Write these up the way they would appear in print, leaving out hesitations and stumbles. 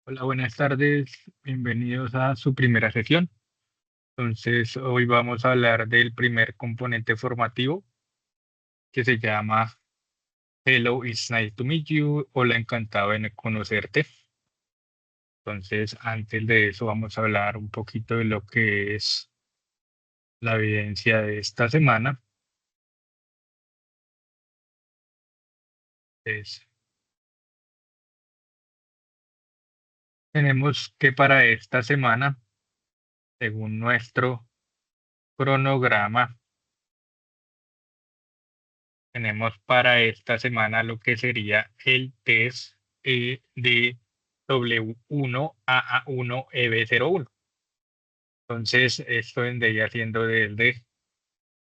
Hola, buenas tardes. Bienvenidos a su primera sesión. Entonces, hoy vamos a hablar del primer componente formativo que se llama Hello, it's nice to meet you. Hola, encantado en conocerte. Entonces, antes de eso, vamos a hablar un poquito de lo que es la evidencia de esta semana. Es, tenemos que para esta semana, según nuestro cronograma, tenemos para esta semana lo que sería el test de W1 AA1 EB01. Entonces, esto vendría siendo desde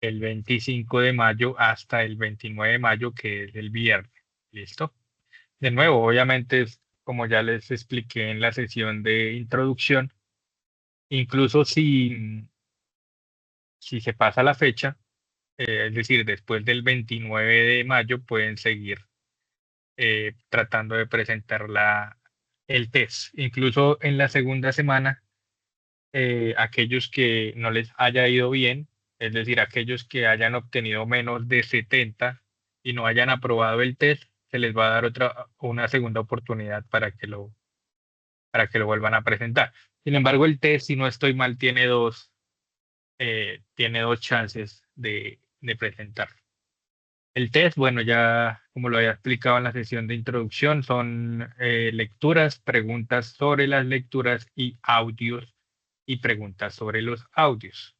el 25 de mayo hasta el 29 de mayo, que es el viernes. ¿Listo? De nuevo, obviamente, como ya les expliqué en la sesión de introducción, incluso si se pasa la fecha, es decir, después del 29 de mayo, pueden seguir tratando de presentar el test. Incluso en la segunda semana, aquellos que no les haya ido bien, es decir, aquellos que hayan obtenido menos de 70 y no hayan aprobado el test, se les va a dar una segunda oportunidad para que lo vuelvan a presentar. Sin embargo, el test, si no estoy mal, tiene dos chances de presentar. El test, bueno, ya como lo había explicado en la sesión de introducción, son lecturas, preguntas sobre las lecturas y audios y preguntas sobre los audios.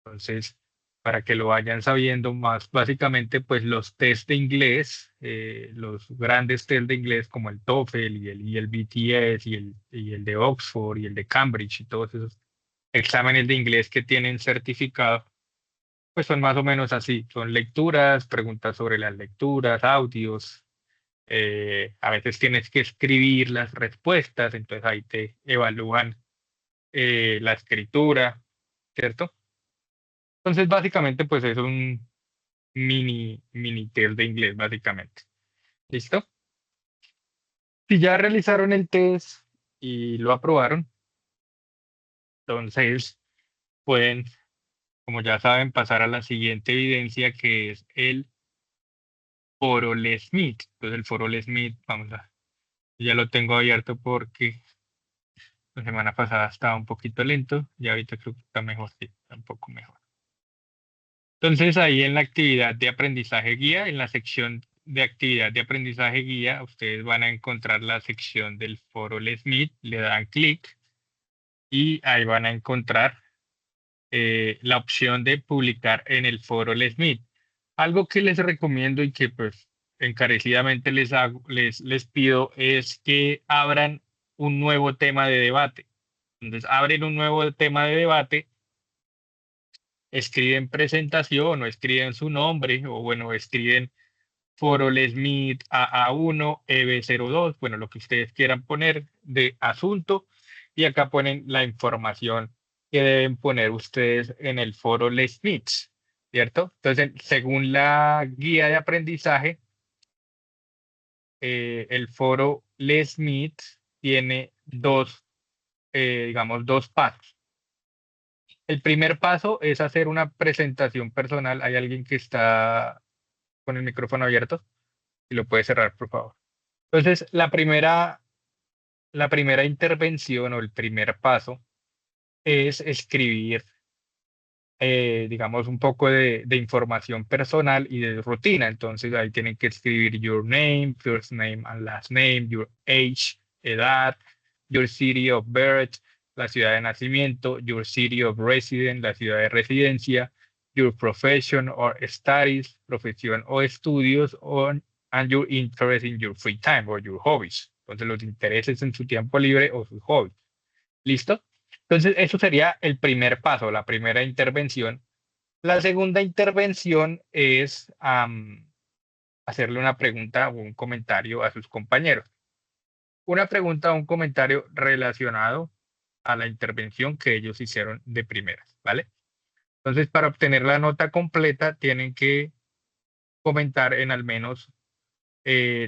Entonces, para que lo vayan sabiendo más, básicamente, pues los test de inglés, los grandes test de inglés como el TOEFL y el BTS y el de Oxford y el de Cambridge y todos esos exámenes de inglés que tienen certificado pues son más o menos así, son lecturas, preguntas sobre las lecturas, audios, a veces tienes que escribir las respuestas, entonces ahí te evalúan la escritura, ¿cierto? Entonces básicamente pues es un mini test de inglés, básicamente. ¿Listo? Si ya realizaron el test y lo aprobaron, entonces pueden, como ya saben, pasar a la siguiente evidencia que es el foro Smith. Entonces el foro Smith, ya lo tengo abierto porque la semana pasada estaba un poquito lento y ahorita creo que está mejor, sí, está un poco mejor. Entonces ahí en la actividad de aprendizaje guía, en la sección de actividad de aprendizaje guía, ustedes van a encontrar la sección del foro Smith, le dan clic y ahí van a encontrar la opción de publicar en el foro Smith. Algo que les recomiendo y que pues encarecidamente les pido es que abran un nuevo tema de debate. Entonces abren un nuevo tema de debate, escriben presentación o escriben su nombre o bueno, escriben Foro Smith AA1, EB02, bueno, lo que ustedes quieran poner de asunto y acá ponen la información que deben poner ustedes en el Foro Smith, ¿cierto? Entonces, según la guía de aprendizaje, el Foro Smith tiene digamos, dos pasos. El primer paso es hacer una presentación personal. ¿Hay alguien que está con el micrófono abierto? Si lo puede cerrar, por favor. Entonces, la primera intervención o el primer paso es escribir, digamos, un poco de información personal y de rutina. Entonces, ahí tienen que escribir your name, first name and last name, your age, edad, your city of birth, la ciudad de nacimiento, your city of residence, la ciudad de residencia, your profession or studies, profesión o estudios, and your interest in your free time or your hobbies. Entonces, los intereses en su tiempo libre o sus hobbies. ¿Listo? Entonces, eso sería el primer paso, la primera intervención. La segunda intervención es hacerle una pregunta o un comentario a sus compañeros. Una pregunta o un comentario relacionado a la intervención que ellos hicieron de primeras, ¿vale? Entonces, para obtener la nota completa, tienen que comentar en al menos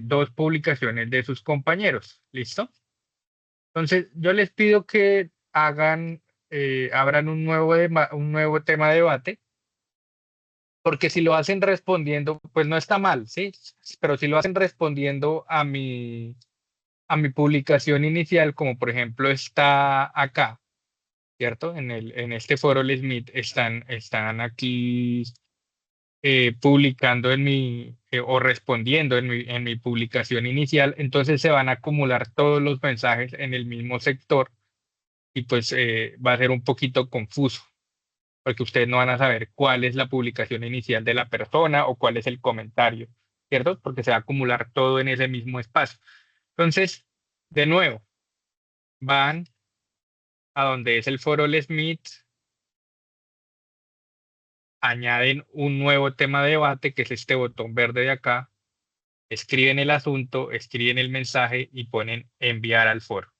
dos publicaciones de sus compañeros. ¿Listo? Entonces, yo les pido que abran un nuevo tema de debate, porque si lo hacen respondiendo, pues no está mal, ¿sí? Pero si lo hacen respondiendo a mi publicación inicial, como por ejemplo está acá, ¿cierto? En este foro el Smith están aquí publicando o respondiendo en mi publicación inicial, entonces se van a acumular todos los mensajes en el mismo sector y pues va a ser un poquito confuso, porque ustedes no van a saber cuál es la publicación inicial de la persona o cuál es el comentario, ¿cierto? Porque se va a acumular todo en ese mismo espacio. Entonces, de nuevo, van a donde es el foro El Smith, añaden un nuevo tema de debate, que es este botón verde de acá, escriben el asunto, escriben el mensaje y ponen enviar al foro.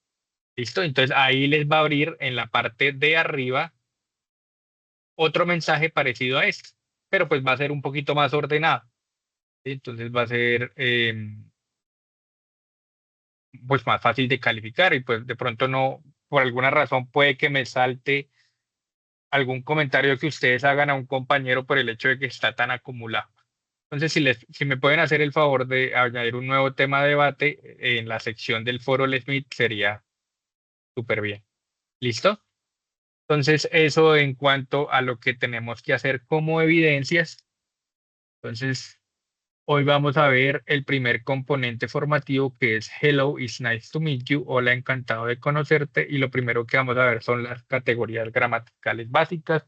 ¿Listo? Entonces ahí les va a abrir en la parte de arriba otro mensaje parecido a este, pero pues va a ser un poquito más ordenado. ¿Sí? Entonces va a ser pues más fácil de calificar y pues de pronto no, por alguna razón puede que me salte algún comentario que ustedes hagan a un compañero por el hecho de que está tan acumulado. Entonces, si me pueden hacer el favor de añadir un nuevo tema de debate en la sección del foro Les Smith, sería súper bien. ¿Listo? Entonces, eso en cuanto a lo que tenemos que hacer como evidencias. Entonces, hoy vamos a ver el primer componente formativo, que es Hello, it's nice to meet you. Hola, encantado de conocerte. Y lo primero que vamos a ver son las categorías gramaticales básicas,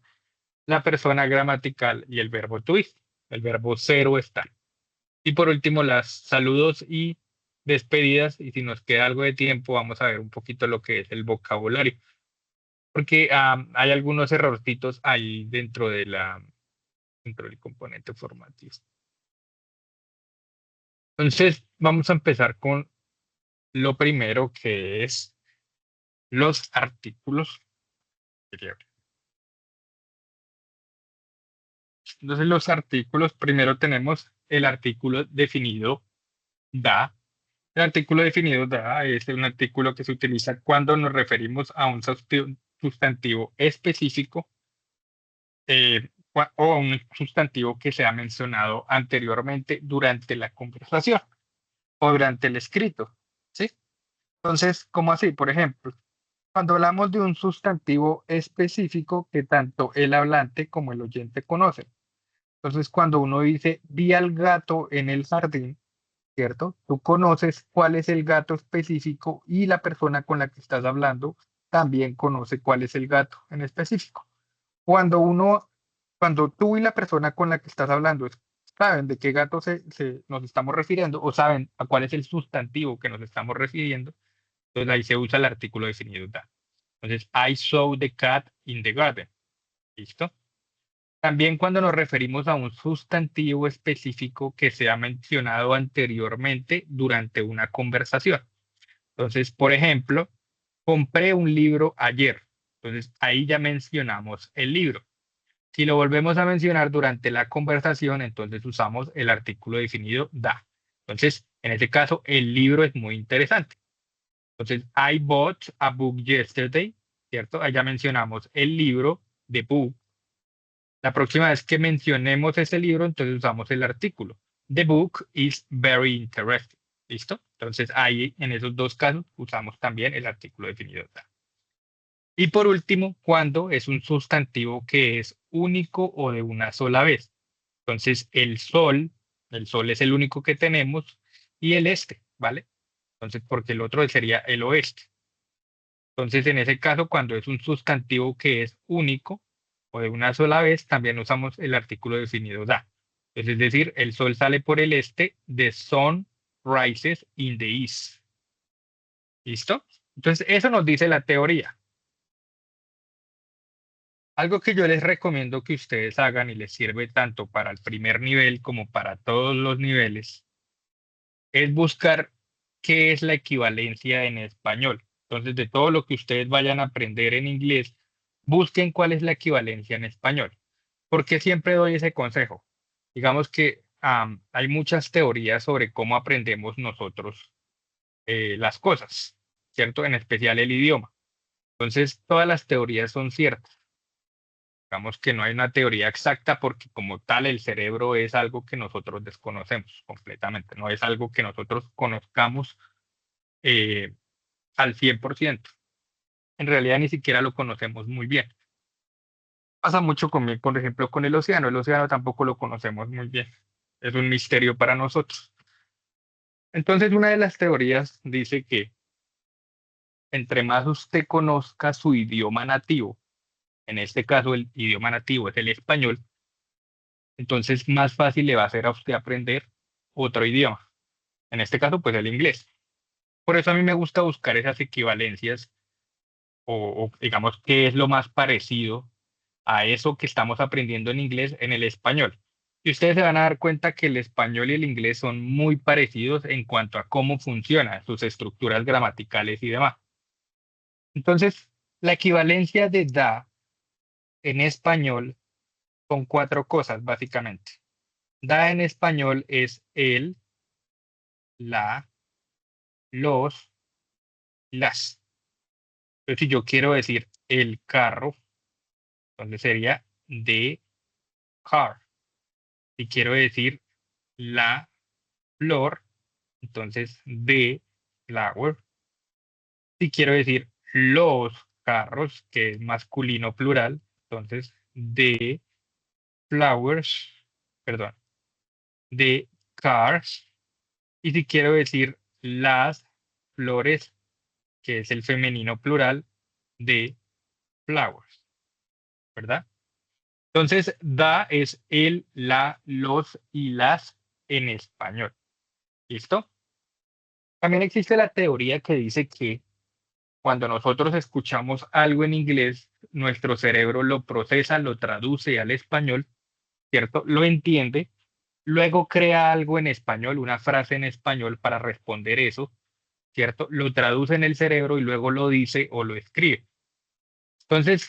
la persona gramatical y el verbo to be, el verbo ser o estar. Y por último, las saludos y despedidas. Y si nos queda algo de tiempo, vamos a ver un poquito lo que es el vocabulario, porque hay algunos errorcitos ahí dentro del componente formativo. Entonces, vamos a empezar con lo primero, que es los artículos. Entonces, los artículos, primero tenemos el artículo definido da. El artículo definido da es un artículo que se utiliza cuando nos referimos a un sustantivo específico o a un sustantivo que se ha mencionado anteriormente durante la conversación o durante el escrito, ¿sí? Entonces, ¿cómo así? Por ejemplo, cuando hablamos de un sustantivo específico que tanto el hablante como el oyente conocen. Entonces, cuando uno dice, vi al gato en el jardín, ¿cierto? Tú conoces cuál es el gato específico y la persona con la que estás hablando también conoce cuál es el gato en específico. Cuando uno, cuando tú y la persona con la que estás hablando saben de qué gato nos estamos refiriendo o saben a cuál es el sustantivo que nos estamos refiriendo, entonces ahí se usa el artículo definido that. Entonces, I saw the cat in the garden. ¿Listo? También cuando nos referimos a un sustantivo específico que se ha mencionado anteriormente durante una conversación. Entonces, por ejemplo, compré un libro ayer. Entonces, ahí ya mencionamos el libro. Si lo volvemos a mencionar durante la conversación, entonces usamos el artículo definido da. Entonces, en este caso, el libro es muy interesante. Entonces, I bought a book yesterday, ¿cierto? Allá mencionamos el libro, de book. La próxima vez que mencionemos ese libro, entonces usamos el artículo. The book is very interesting. ¿Listo? Entonces, ahí, en esos dos casos, usamos también el artículo definido da. Y por último, cuando es un sustantivo que es único o de una sola vez. Entonces, el sol es el único que tenemos y el este, ¿vale? Entonces, porque el otro sería el oeste. Entonces, en ese caso, cuando es un sustantivo que es único o de una sola vez, también usamos el artículo definido da. Es decir, el sol sale por el este, the sun rises in the east. ¿Listo? Entonces, eso nos dice la teoría. Algo que yo les recomiendo que ustedes hagan y les sirve tanto para el primer nivel como para todos los niveles es buscar qué es la equivalencia en español. Entonces, de todo lo que ustedes vayan a aprender en inglés, busquen cuál es la equivalencia en español. Porque siempre doy ese consejo. Digamos que hay muchas teorías sobre cómo aprendemos nosotros las cosas. ¿cierto? En especial el idioma. Entonces, todas las teorías son ciertas. Digamos que no hay una teoría exacta porque como tal el cerebro es algo que nosotros desconocemos completamente, no es algo que nosotros conozcamos eh, al 100%. En realidad ni siquiera lo conocemos muy bien. Pasa mucho conmigo, por ejemplo, con el océano tampoco lo conocemos muy bien, es un misterio para nosotros. Entonces, una de las teorías dice que entre más usted conozca su idioma nativo, en este caso el idioma nativo es el español, entonces más fácil le va a ser a usted aprender otro idioma, en este caso pues el inglés. Por eso a mí me gusta buscar esas equivalencias o digamos qué es lo más parecido a eso que estamos aprendiendo en inglés en el español. Y ustedes se van a dar cuenta que el español y el inglés son muy parecidos en cuanto a cómo funcionan sus estructuras gramaticales y demás. Entonces, la equivalencia de da en español son cuatro cosas, básicamente. Da en español es el, la, los, las. Entonces, si yo quiero decir el carro, entonces sería the car. Si quiero decir la flor, entonces the flower. Si quiero decir los carros, que es masculino plural, entonces the flowers, perdón, the cars. Y si quiero decir las flores, que es el femenino plural de flowers, ¿verdad? Entonces, da es el, la, los y las en español. ¿Listo? También existe la teoría que dice que cuando nosotros escuchamos algo en inglés, nuestro cerebro lo procesa, lo traduce al español, ¿cierto? Lo entiende, luego crea algo en español, una frase en español para responder eso, ¿cierto? Lo traduce en el cerebro y luego lo dice o lo escribe. Entonces,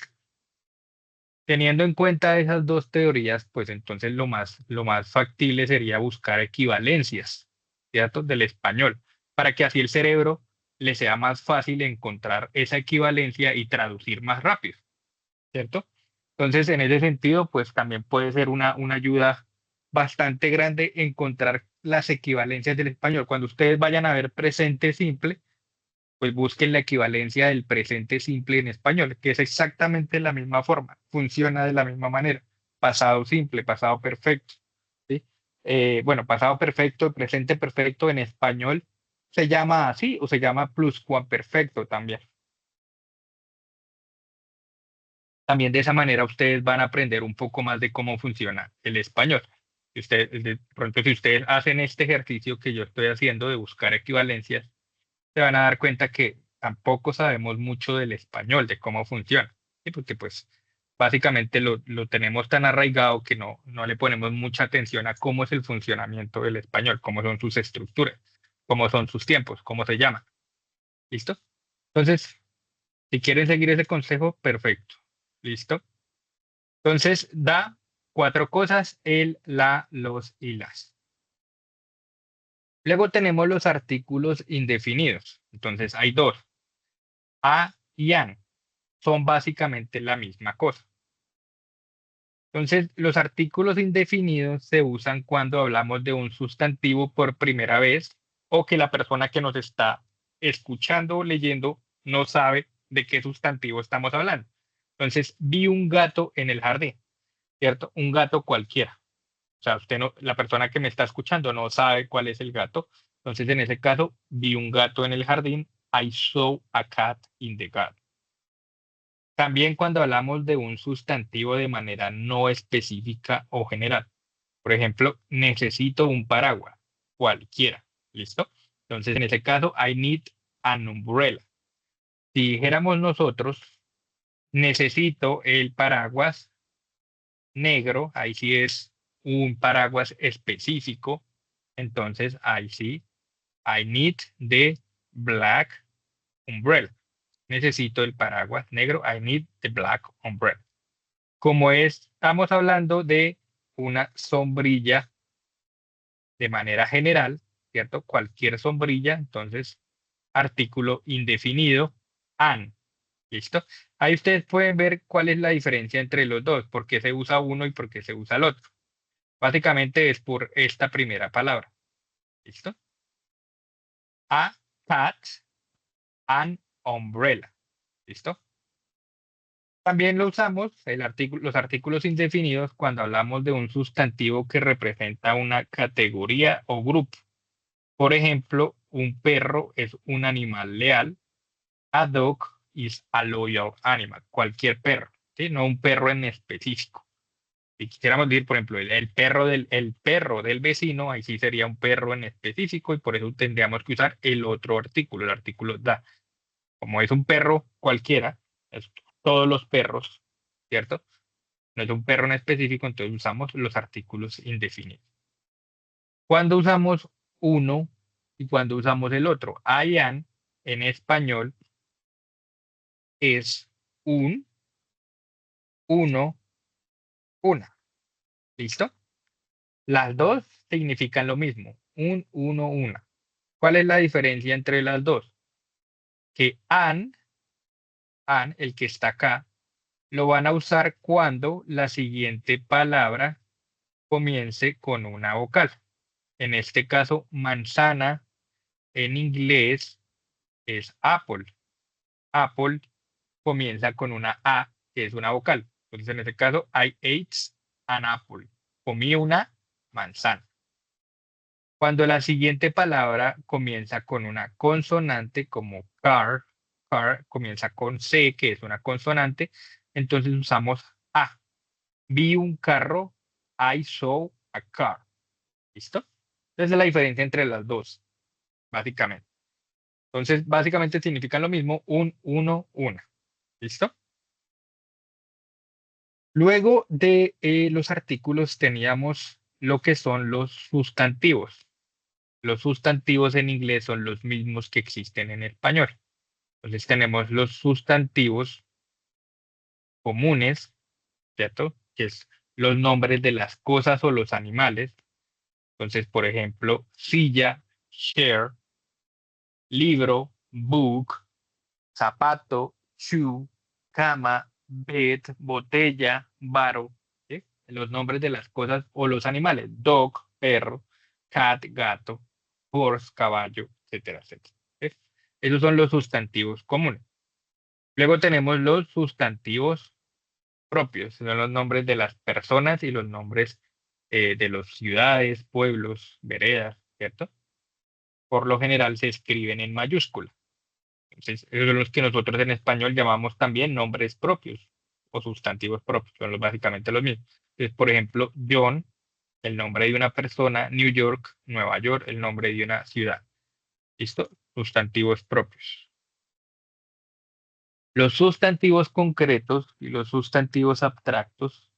teniendo en cuenta esas dos teorías, pues entonces lo más factible sería buscar equivalencias, ¿cierto? Del español, para que así el cerebro le sea más fácil encontrar esa equivalencia y traducir más rápido, ¿cierto? Entonces, en ese sentido, pues también puede ser una ayuda bastante grande encontrar las equivalencias del español. Cuando ustedes vayan a ver presente simple, pues busquen la equivalencia del presente simple en español, que es exactamente la misma forma, funciona de la misma manera. Pasado simple, pasado perfecto. ¿Sí? Bueno, pasado perfecto, presente perfecto en español se llama así o se llama pluscuamperfecto también. También de esa manera ustedes van a aprender un poco más de cómo funciona el español. Si ustedes, de pronto, si ustedes hacen este ejercicio que yo estoy haciendo de buscar equivalencias, se van a dar cuenta que tampoco sabemos mucho del español, de cómo funciona, ¿sí? Porque pues básicamente lo tenemos tan arraigado que no le ponemos mucha atención a cómo es el funcionamiento del español, cómo son sus estructuras, cómo son sus tiempos, cómo se llaman. ¿Listo? Entonces, si quieren seguir ese consejo, perfecto. ¿Listo? Entonces, da cuatro cosas, el, la, los y las. Luego tenemos los artículos indefinidos. Entonces, hay dos, a y an. Son básicamente la misma cosa. Entonces, los artículos indefinidos se usan cuando hablamos de un sustantivo por primera vez o que la persona que nos está escuchando o leyendo no sabe de qué sustantivo estamos hablando. Entonces, vi un gato en el jardín, ¿cierto? Un gato cualquiera. O sea, usted no, la persona que me está escuchando no sabe cuál es el gato. Entonces, en ese caso, vi un gato en el jardín. I saw a cat in the garden. También cuando hablamos de un sustantivo de manera no específica o general. Por ejemplo, necesito un paraguas, cualquiera. ¿Listo? Entonces, en ese caso, I need an umbrella. Si dijéramos nosotros, necesito el paraguas negro, ahí sí es un paraguas específico. Entonces, ahí sí, I need the black umbrella. Necesito el paraguas negro, I need the black umbrella. Como estamos hablando de una sombrilla de manera general, ¿cierto? Cualquier sombrilla, entonces artículo indefinido, an. ¿Listo? Ahí ustedes pueden ver cuál es la diferencia entre los dos, por qué se usa uno y por qué se usa el otro. Básicamente es por esta primera palabra. ¿Listo? A cat, an umbrella. ¿Listo? También lo usamos, los artículos indefinidos, cuando hablamos de un sustantivo que representa una categoría o grupo. Por ejemplo, un perro es un animal leal. A dog is a loyal animal. Cualquier perro, ¿sí? No un perro en específico. Si quisiéramos decir, por ejemplo, el perro del vecino, ahí sí sería un perro en específico y por eso tendríamos que usar el otro artículo, el artículo da. Como es un perro cualquiera, es todos los perros, ¿cierto? No es un perro en específico, entonces usamos los artículos indefinidos. Cuando usamos uno y cuando usamos el otro, I am en español es un, uno, una. ¿Listo? Las dos significan lo mismo, un, uno, una. ¿Cuál es la diferencia entre las dos? Que an, el que está acá, lo van a usar cuando la siguiente palabra comience con una vocal. En este caso, manzana en inglés es apple. Apple comienza con una A, que es una vocal. Entonces, en este caso, I ate an apple. Comí una manzana. Cuando la siguiente palabra comienza con una consonante como car, car comienza con C, que es una consonante, entonces usamos A. Vi un carro, I saw a car. ¿Listo? Esa es la diferencia entre las dos, básicamente. Entonces, básicamente significan lo mismo, un, uno, una. ¿Listo? Luego de los artículos teníamos lo que son los sustantivos. Los sustantivos en inglés son los mismos que existen en español. Entonces tenemos los sustantivos comunes, ¿cierto? Que es los nombres de las cosas o los animales. Entonces, por ejemplo, silla, chair, libro, book, zapato, shoe, cama, bed, botella, bottle, ¿sí? Los nombres de las cosas o los animales, dog, perro, cat, gato, horse, caballo, etcétera, etcétera. ¿Sí? Esos son los sustantivos comunes. Luego tenemos los sustantivos propios, son los nombres de las personas y los nombres de las ciudades, pueblos, veredas, ¿cierto? Por lo general se escriben en mayúscula. Entonces, esos son los que nosotros en español llamamos también nombres propios o sustantivos propios, son básicamente los mismos. Entonces, por ejemplo, John, el nombre de una persona, New York, Nueva York, el nombre de una ciudad. ¿Listo? Sustantivos propios. Los sustantivos concretos y los sustantivos abstractos.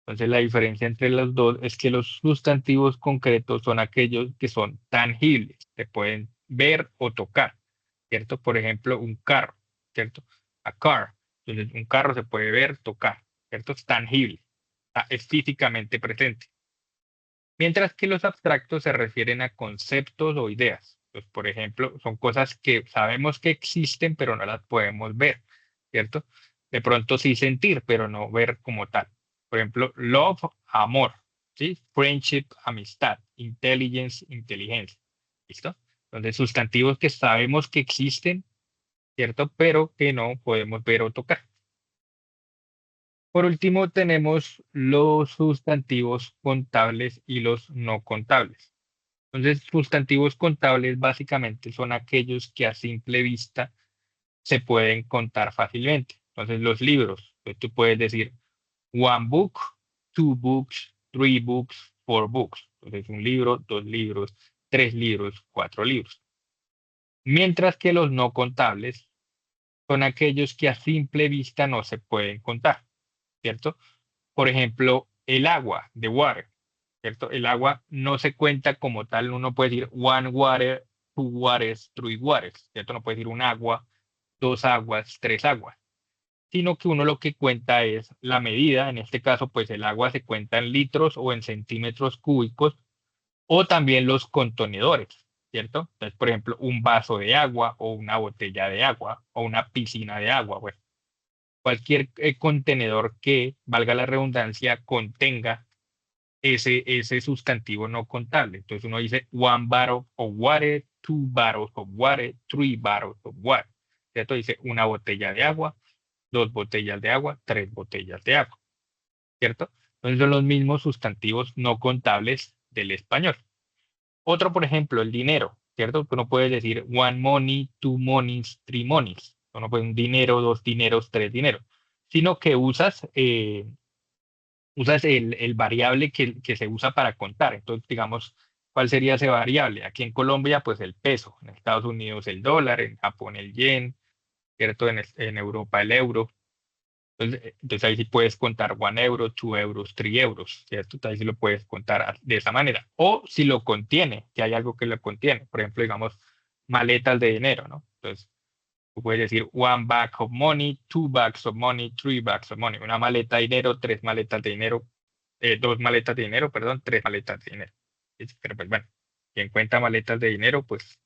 Entonces, la diferencia entre los dos es que los sustantivos concretos son aquellos que son tangibles, se pueden ver o tocar, ¿cierto? Por ejemplo, un carro, ¿cierto? A car. Entonces, un carro se puede ver, tocar, ¿cierto? Es tangible, es físicamente presente. Mientras que los abstractos se refieren a conceptos o ideas. Pues, por ejemplo, son cosas que sabemos que existen, pero no las podemos ver, ¿cierto? De pronto sí sentir, pero no ver como tal. Por ejemplo, love, amor, ¿sí? Friendship, amistad, intelligence, inteligencia, ¿listo? Entonces, sustantivos que sabemos que existen, ¿cierto? Pero que no podemos ver o tocar. Por último, tenemos los sustantivos contables y los no contables. Entonces, sustantivos contables básicamente son aquellos que a simple vista se pueden contar fácilmente. Entonces, los libros, pues tú puedes decir one book, two books, three books, four books. Entonces, un libro, dos libros, tres libros, cuatro libros. Mientras que los no contables son aquellos que a simple vista no se pueden contar, ¿cierto? Por ejemplo, el agua, the water, ¿cierto? El agua no se cuenta como tal, uno puede decir one water, two waters, three waters, ¿cierto? No puede decir un agua, dos aguas, tres aguas, sino que uno lo que cuenta es la medida, en este caso, pues el agua se cuenta en litros o en centímetros cúbicos, o también los contenedores, ¿cierto? Entonces, por ejemplo, un vaso de agua o una botella de agua o una piscina de agua, bueno, cualquier contenedor que, valga la redundancia, contenga ese sustantivo no contable. Entonces uno dice one bottle of water, two bottles of water, three bottles of water. ¿Cierto? Dice una botella de agua, dos botellas de agua, tres botellas de agua. ¿Cierto? Entonces son los mismos sustantivos no contables del español. Otro, por ejemplo, el dinero, ¿cierto? Tú no puedes decir one money, two monies, three monies. Tú no puedes un dinero, dos dineros, tres dineros, sino que usas el variable que se usa para contar. Entonces, digamos, ¿cuál sería ese variable? Aquí en Colombia, pues el peso, en Estados Unidos el dólar, en Japón el yen, ¿cierto? En Europa el euro. Entonces ahí sí puedes contar 1 euro, 2 euros, 3 euros, ¿cierto? Ahí sí lo puedes contar de esa manera. O si lo contiene, que hay algo que lo contiene. Por ejemplo, digamos, maletas de dinero, ¿no? Entonces, tú puedes decir one bag of money, two bags of money, three bags of money. Una maleta de dinero, tres maletas de dinero, dos maletas de dinero, perdón, tres maletas de dinero. Pero pues bueno, quien cuenta maletas de dinero, pues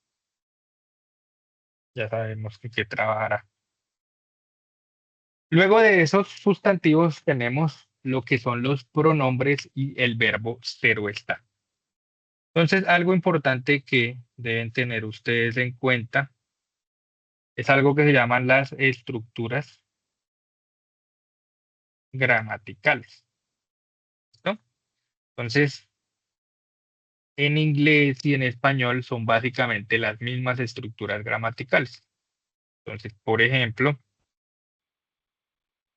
ya sabemos que trabajará. Luego de esos sustantivos tenemos lo que son los pronombres y el verbo ser o estar. Entonces, algo importante que deben tener ustedes en cuenta es algo que se llaman las estructuras gramaticales, ¿no? Entonces, en inglés y en español son básicamente las mismas estructuras gramaticales. Entonces, por ejemplo,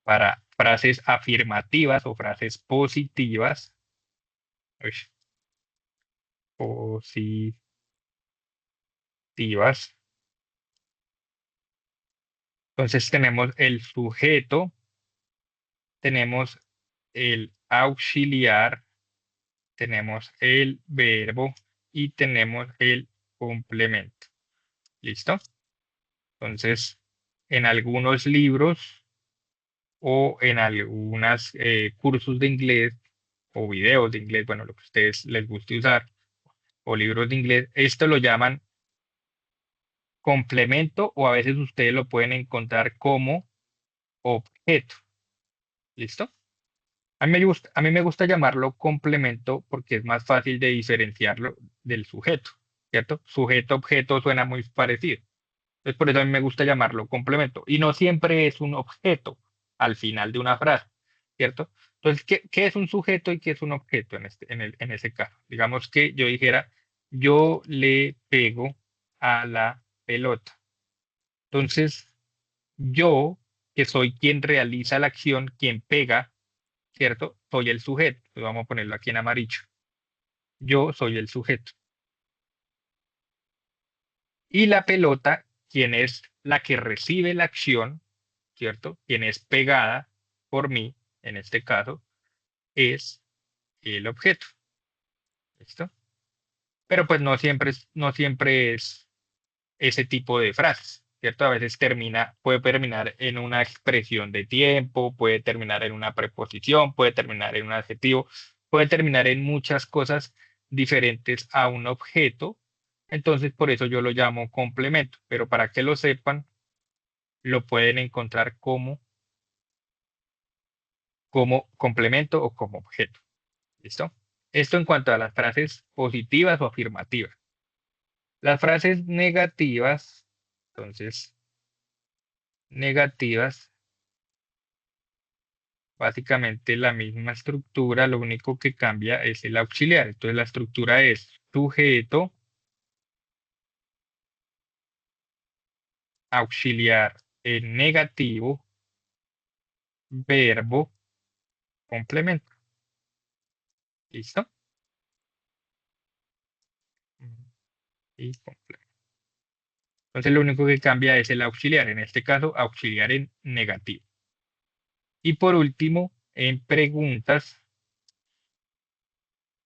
para frases afirmativas o frases positivas, uy, positivas, entonces tenemos el sujeto, tenemos el auxiliar, tenemos el verbo y tenemos el complemento. ¿Listo? Entonces, en algunos libros o en algunos cursos de inglés o videos de inglés, bueno, lo que a ustedes les guste usar, o libros de inglés, esto lo llaman complemento o a veces ustedes lo pueden encontrar como objeto. ¿Listo? A mí me gusta llamarlo complemento porque es más fácil de diferenciarlo del sujeto, ¿cierto? Sujeto, objeto suena muy parecido. Entonces, por eso a mí me gusta llamarlo complemento. Y no siempre es un objeto al final de una frase, ¿cierto? Entonces, ¿qué es un sujeto y qué es un objeto en ese caso? Digamos que yo dijera, yo le pego a la pelota. Entonces, yo, que soy quien realiza la acción, quien pega, ¿cierto? Soy el sujeto. Pues vamos a ponerlo aquí en amarillo. Yo soy el sujeto. Y la pelota, quien es la que recibe la acción, ¿cierto? Quien es pegada por mí, en este caso, es el objeto. ¿Listo? Pero pues no siempre es ese tipo de frases, ¿cierto? A veces puede terminar en una expresión de tiempo, puede terminar en una preposición, puede terminar en un adjetivo, puede terminar en muchas cosas diferentes a un objeto. Entonces, por eso yo lo llamo complemento, pero para que lo sepan, lo pueden encontrar como complemento o como objeto. ¿Listo? Esto en cuanto a las frases positivas o afirmativas. Las frases negativas, entonces, negativas, básicamente la misma estructura, lo único que cambia es el auxiliar. Entonces, la estructura es sujeto, auxiliar en negativo, verbo, complemento. ¿Listo? Y complemento. Entonces, lo único que cambia es el auxiliar, en este caso, auxiliar en negativo. Y por último, en preguntas,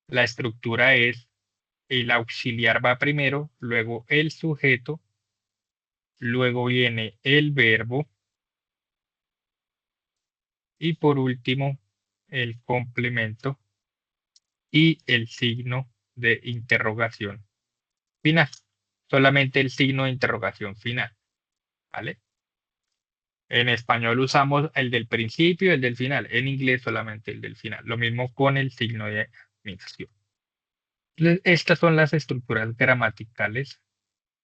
la estructura es el auxiliar va primero, luego el sujeto, luego viene el verbo y por último el complemento y el signo de interrogación final. solamente el signo de interrogación final, ¿vale? En español usamos el del principio y el del final. En inglés solamente el del final. Lo mismo con el signo de admiración. Entonces, estas son las estructuras gramaticales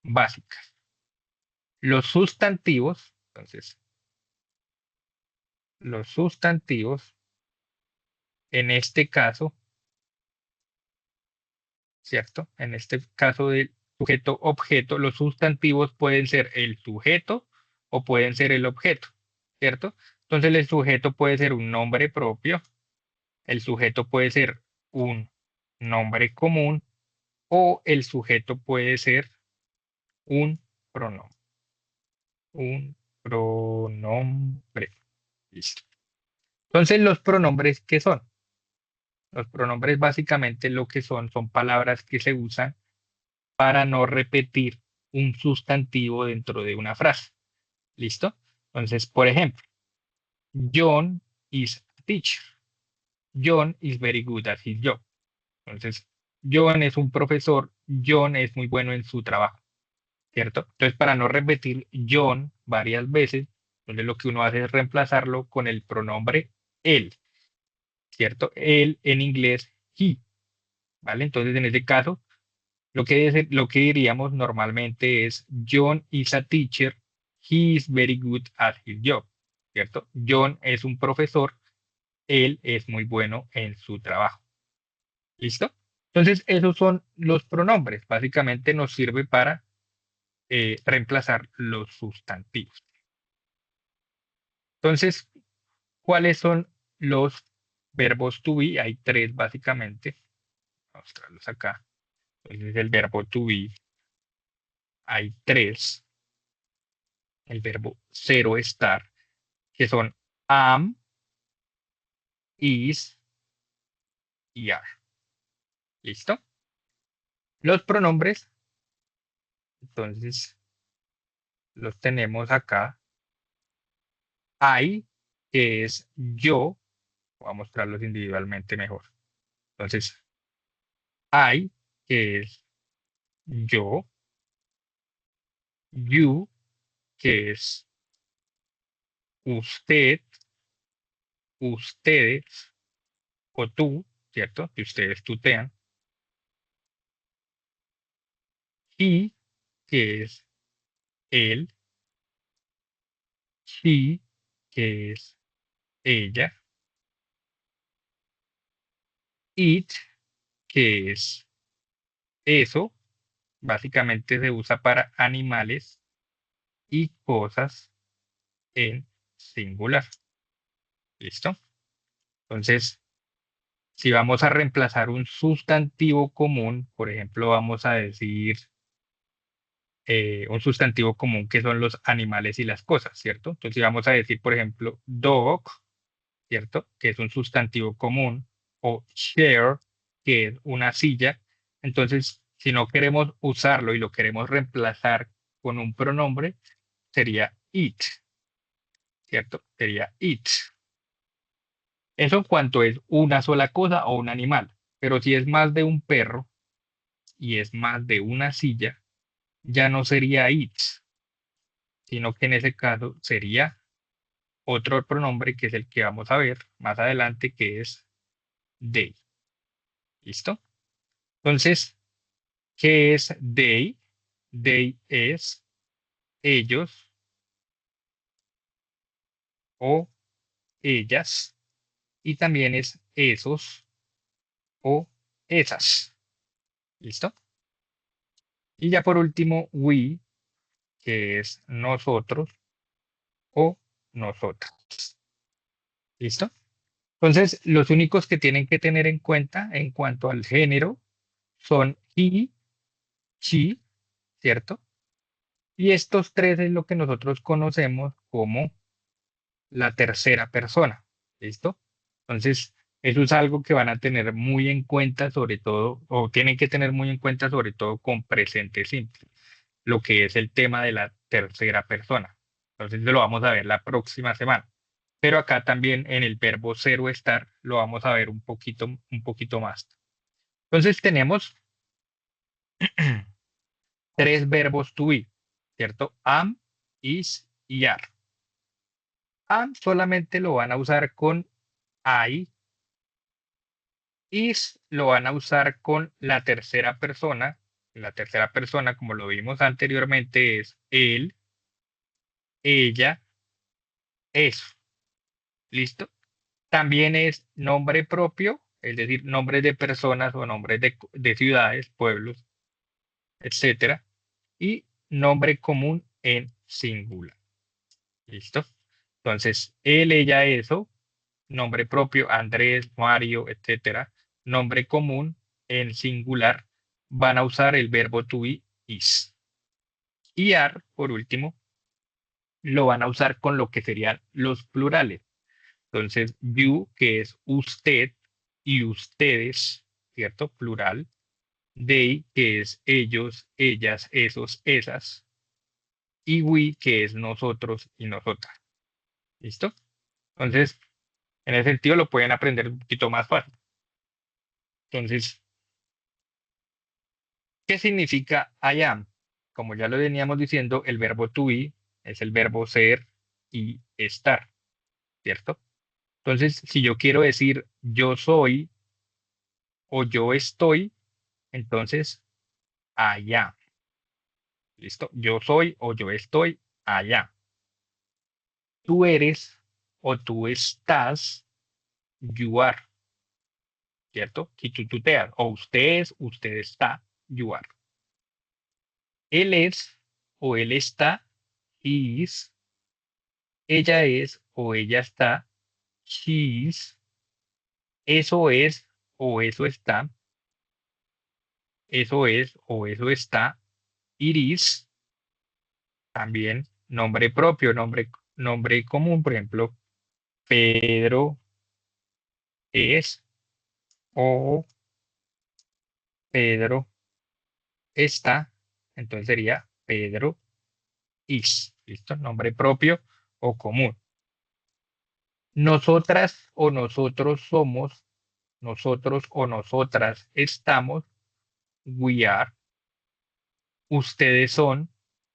básicas. Los sustantivos, entonces, los sustantivos, en este caso, ¿cierto? En este caso del sujeto-objeto, los sustantivos pueden ser el sujeto o pueden ser el objeto, ¿cierto? Entonces, el sujeto puede ser un nombre propio, el sujeto puede ser un nombre común o el sujeto puede ser un pronombre. Un pronombre. Listo. Entonces, los pronombres, ¿qué son? Los pronombres básicamente lo que son palabras que se usan para no repetir un sustantivo dentro de una frase. ¿Listo? Entonces, por ejemplo, John is a teacher. John is very good at his job. Entonces, John es un profesor, John es muy bueno en su trabajo, ¿cierto? Entonces, para no repetir John varias veces, entonces lo que uno hace es reemplazarlo con el pronombre él, ¿cierto? Él en inglés, he, ¿vale? Entonces, en este caso, lo que diríamos normalmente es John is a teacher, he is very good at his job, ¿cierto? John es un profesor, él es muy bueno en su trabajo. ¿Listo? Entonces, esos son los pronombres. Básicamente nos sirve para reemplazar los sustantivos. Entonces, ¿cuáles son los verbos to be? Hay tres básicamente. Vamos a mostrarlos acá. Entonces, el verbo to be, hay tres. El verbo cero estar, que son am, is y are. ¿Listo? Los pronombres, entonces, los tenemos acá. I, que es yo. Voy a mostrarlos individualmente mejor. Entonces, I, que es yo. You, que es usted, ustedes o tú, ¿cierto? Que ustedes tutean. He, que es él. She, que es ella. It, que es eso. Básicamente se usa para animales y cosas en singular. ¿Listo? Entonces, si vamos a reemplazar un sustantivo común, por ejemplo, vamos a decir un sustantivo común que son los animales y las cosas, ¿cierto? Entonces, si vamos a decir, por ejemplo, dog, ¿cierto? Que es un sustantivo común, o chair, que es una silla. Entonces, si no queremos usarlo y lo queremos reemplazar con un pronombre, sería it, ¿cierto? Sería it. Eso en cuanto es una sola cosa o un animal. Pero si es más de un perro y es más de una silla, ya no sería it, sino que en ese caso sería otro pronombre que es el que vamos a ver más adelante, que es they. ¿Listo? Entonces, ¿qué es they? They es ellos o ellas y también es esos o esas. ¿Listo? Y ya por último, we, que es nosotros o nosotras. ¿Listo? Entonces, los únicos que tienen que tener en cuenta en cuanto al género son he, she, ¿cierto? Y estos tres es lo que nosotros conocemos como la tercera persona. ¿Listo? Entonces, eso es algo que van a tener muy en cuenta, sobre todo, o tienen que tener muy en cuenta, sobre todo con presente simple, lo que es el tema de la tercera persona. Entonces, lo vamos a ver la próxima semana. Pero acá también en el verbo ser o estar lo vamos a ver un poquito más. Entonces, tenemos tres verbos to be, ¿cierto? Am, is y are. Am solamente lo van a usar con I. Is lo van a usar con la tercera persona. La tercera persona, como lo vimos anteriormente, es él, ella, eso. ¿Listo? También es nombre propio, es decir, nombres de personas o nombres de ciudades, pueblos, etcétera. Y nombre común en singular. ¿Listo? Entonces, él, ella, eso, nombre propio, Andrés, Mario, etcétera. Nombre común en singular, van a usar el verbo to be, is. Y are, por último, lo van a usar con lo que serían los plurales. Entonces, you, que es usted, y ustedes, ¿cierto? Plural. They, que es ellos, ellas, esos, esas. Y we, que es nosotros y nosotras. ¿Listo? Entonces, en ese sentido lo pueden aprender un poquito más fácil. Entonces, ¿qué significa I am? Como ya lo veníamos diciendo, el verbo to be es el verbo ser y estar, ¿cierto? Entonces, si yo quiero decir yo soy o yo estoy, entonces I am. ¿Listo? Yo soy o yo estoy allá. Tú eres o tú estás, you are, ¿cierto? Si tú tuteas, o usted es, usted está, you are. Él es o él está, he is. Ella es o ella está, she is. Eso es o eso está, eso es o eso está, it is. También nombre propio, nombre común, por ejemplo, Pedro es o Pedro está, entonces sería Pedro is, ¿listo? Nombre propio o común. Nosotras o nosotros somos, nosotros o nosotras estamos, we are. Ustedes son,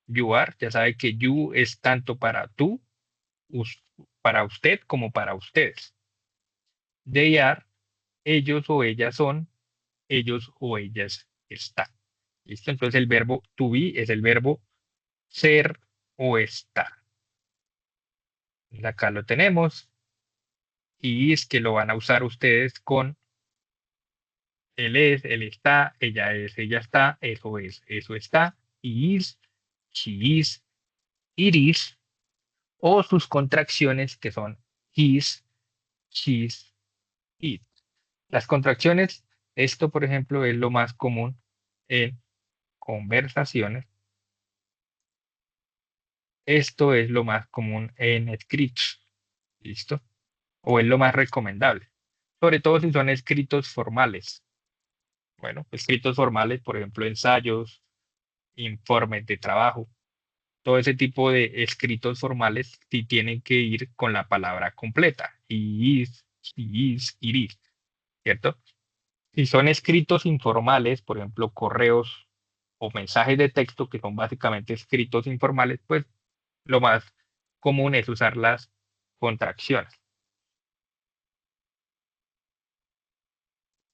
you are. Ya sabe que you es tanto para tú, us- para usted como para ustedes. They are, ellos o ellas son, ellos o ellas están. ¿Listo? Entonces el verbo to be es el verbo ser o estar. Acá lo tenemos y es que lo van a usar ustedes con él es, él está, ella es, ella está, eso es, eso está, he is, she is, it is, o sus contracciones que son his, she's, it. Las contracciones, esto por ejemplo es lo más común en conversaciones, esto es lo más común en escritos, ¿listo? O es lo más recomendable, sobre todo si son escritos formales. Bueno, escritos formales, por ejemplo, ensayos, informes de trabajo, todo ese tipo de escritos formales sí tienen que ir con la palabra completa. He is, she is, it is, ¿cierto? Si son escritos informales, por ejemplo, correos o mensajes de texto que son básicamente escritos informales, pues lo más común es usar las contracciones.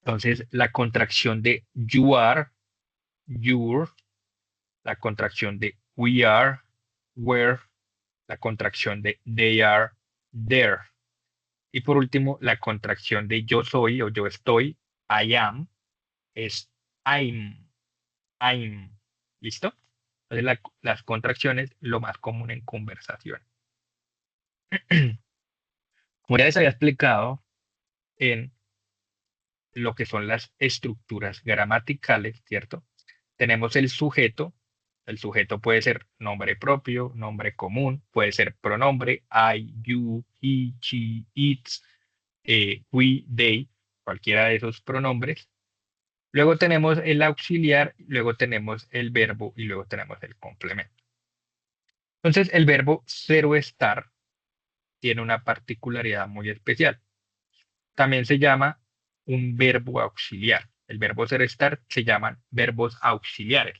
Entonces, la contracción de you are, your, la contracción de we are, were, la contracción de they are, their. Y por último, la contracción de yo soy o yo estoy, I am, es I'm, I'm. ¿Listo? Entonces, las contracciones, lo más común en conversación. Como ya les había explicado en lo que son las estructuras gramaticales, ¿cierto? Tenemos el sujeto puede ser nombre propio, nombre común, puede ser pronombre, I, you, he, she, its, we, they, cualquiera de esos pronombres. Luego tenemos el auxiliar, luego tenemos el verbo y luego tenemos el complemento. Entonces, el verbo ser o estar tiene una particularidad muy especial. También se llama un verbo auxiliar. El verbo ser estar se llaman verbos auxiliares.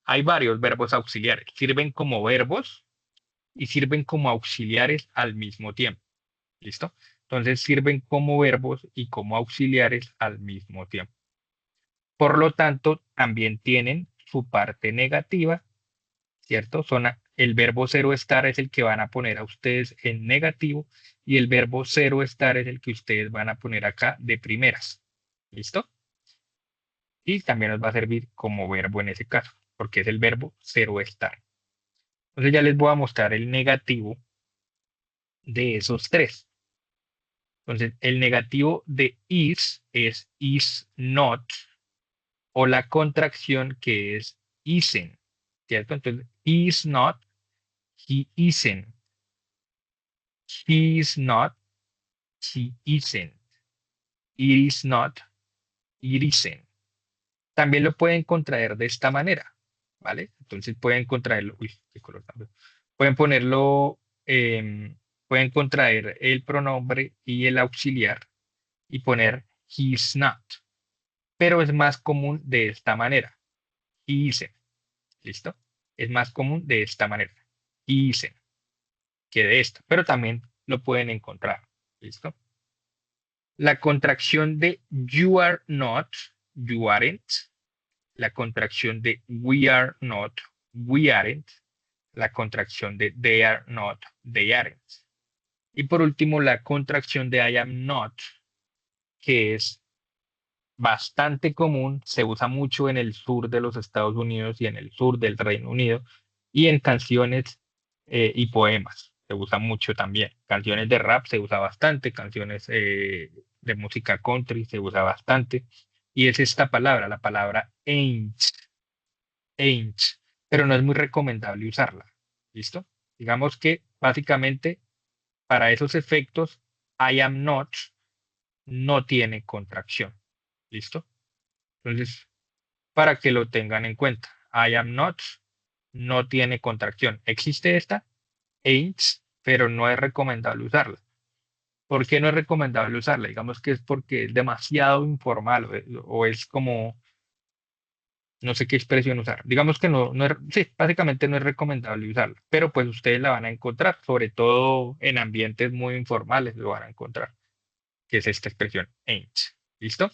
hay varios verbos auxiliares. Sirven como verbos y sirven como auxiliares al mismo tiempo. ¿Listo? Entonces sirven como verbos y como auxiliares al mismo tiempo. Por lo tanto, también tienen su parte negativa, ¿cierto? El verbo cero estar es el que van a poner a ustedes en negativo y el verbo cero estar es el que ustedes van a poner acá de primeras. ¿Listo? Y también nos va a servir como verbo en ese caso, porque es el verbo cero estar. Entonces ya les voy a mostrar el negativo de esos tres. Entonces, el negativo de is not, o la contracción que es isn't, ¿cierto? Entonces, is not, he isn't. He is not, she isn't. It is not, it isn't. También lo pueden contraer de esta manera, ¿vale? Entonces pueden contraerlo, uy, qué color tan feo. Pueden ponerlo, pueden contraer el pronombre y el auxiliar y poner he's not, pero es más común de esta manera, he isn't, ¿listo? Es más común de esta manera, he isn't, que de esta, pero también lo pueden encontrar, ¿listo? La contracción de you are not, you aren't. La contracción de we are not, we aren't. La contracción de they are not, they aren't. Y por último, la contracción de I am not, que es bastante común, se usa mucho en el sur de los Estados Unidos y en el sur del Reino Unido, y en canciones y poemas se usa mucho también. Canciones de rap se usa bastante, canciones de música country se usa bastante, y es esta palabra, la palabra ain't, pero no es muy recomendable usarla. ¿Listo? Digamos que básicamente para esos efectos, I am not no tiene contracción. ¿Listo? Entonces, para que lo tengan en cuenta, I am not no tiene contracción. Existe esta, ain't, pero no es recomendable usarla. ¿Por qué no es recomendable usarla? Digamos que es porque es demasiado informal o es como no sé qué expresión usar. Digamos que no es, sí, básicamente no es recomendable usarla, pero pues ustedes la van a encontrar, sobre todo en ambientes muy informales lo van a encontrar, que es esta expresión ain't. ¿Listo?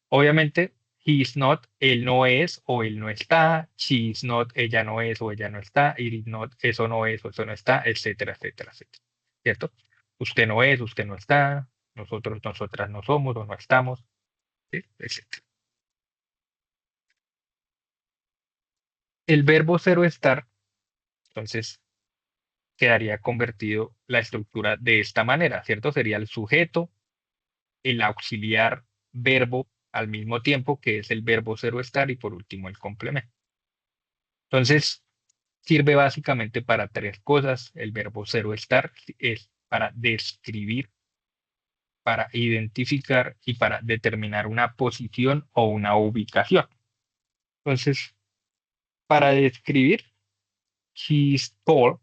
Obviamente, he is not, él no es o él no está, she is not, ella no es o ella no está, it is not, eso no es o eso no está, etcétera, etcétera, etcétera. ¿Cierto? Usted no es, usted no está, nosotros, nosotras no somos o no estamos, ¿sí? Etcétera. El verbo cero estar, entonces, quedaría convertido la estructura de esta manera, ¿cierto? Sería el sujeto, el auxiliar verbo al mismo tiempo, que es el verbo cero estar, y por último el complemento. Entonces, sirve básicamente para tres cosas. El verbo cero estar es para describir, para identificar y para determinar una posición o una ubicación. Entonces, para describir, she is tall,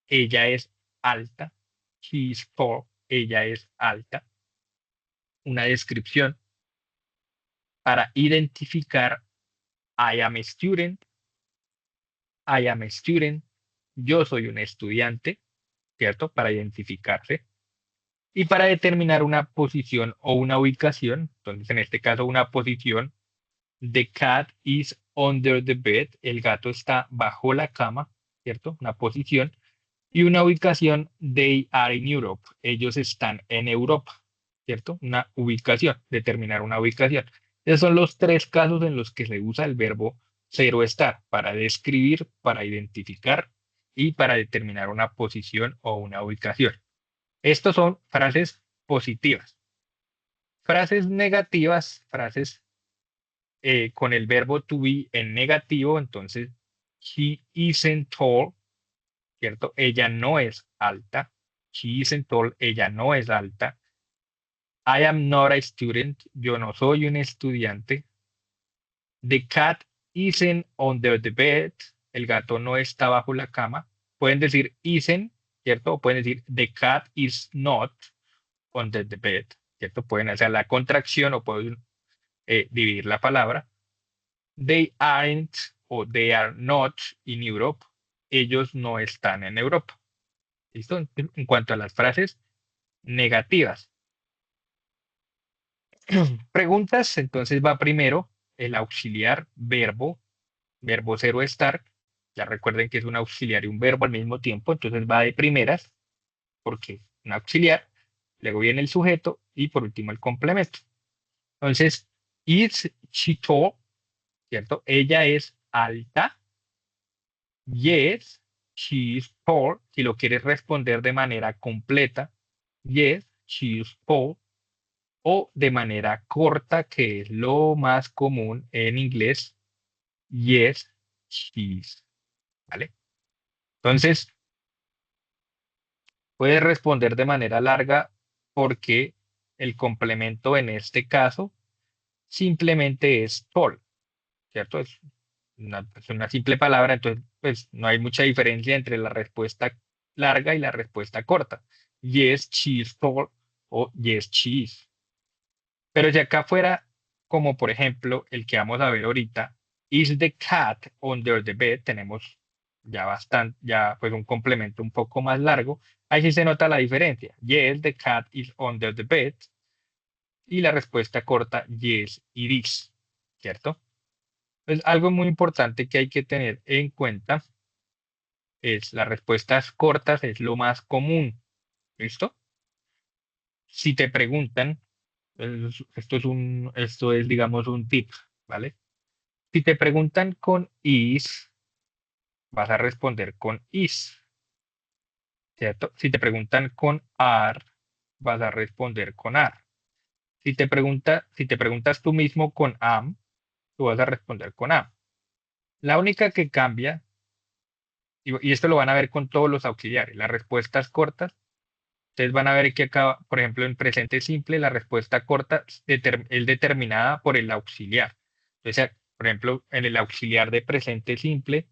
ella es alta. She is tall, ella es alta. Una descripción para identificar I am a student, I am a student, yo soy un estudiante, ¿cierto? Para identificarse. Y para determinar una posición o una ubicación, entonces en este caso una posición, the cat is under the bed, el gato está bajo la cama, ¿cierto? Una posición. Y una ubicación, they are in Europe, ellos están en Europa, ¿cierto? Una ubicación, determinar una ubicación. Esos son los tres casos en los que se usa el verbo cero estar, para describir, para identificar y para determinar una posición o una ubicación. Estos son frases positivas. Frases negativas, frases con el verbo to be en negativo, entonces, she isn't tall, ¿cierto? Ella no es alta. She isn't tall, ella no es alta. I am not a student, yo no soy un estudiante. The cat isn't under the bed, el gato no está bajo la cama. Pueden decir isn't, ¿cierto? O pueden decir the cat is not under the bed, ¿cierto? Pueden hacer la contracción o pueden dividir la palabra. They aren't o they are not in Europe. Ellos no están en Europa. ¿Listo? En cuanto a las frases negativas. Preguntas, entonces va primero el auxiliar verbo ser o estar. Ya recuerden que es un auxiliar y un verbo al mismo tiempo, entonces va de primeras, porque un auxiliar, luego viene el sujeto y por último el complemento. Entonces, is she tall? ¿Cierto? Ella es alta. Yes, she is tall. Si lo quieres responder de manera completa, yes, she is tall. O de manera corta, que es lo más común en inglés, yes, she is. ¿Vale? Entonces, puedes responder de manera larga porque el complemento en este caso simplemente es tall, ¿cierto? Es una simple palabra, entonces pues no hay mucha diferencia entre la respuesta larga y la respuesta corta. Yes, she is tall o yes, she is. Pero si acá fuera como por ejemplo el que vamos a ver ahorita, is the cat under the bed, tenemos ya bastante, ya pues un complemento un poco más largo, ahí sí se nota la diferencia. Yes, the cat is under the bed. Y la respuesta corta, yes, it is, ¿cierto? Pues algo muy importante que hay que tener en cuenta es las respuestas cortas es lo más común. ¿Listo? Si te preguntan, esto es, digamos, un tip, ¿vale? Si te preguntan con is, vas a responder con is, ¿cierto? Si te preguntan con are, vas a responder con are. Si te preguntas tú mismo con am, tú vas a responder con am. La única que cambia, y esto lo van a ver con todos los auxiliares, las respuestas cortas. Ustedes van a ver que acá, por ejemplo, en presente simple, la respuesta corta es determinada por el auxiliar. Entonces, por ejemplo, en el auxiliar de presente simple,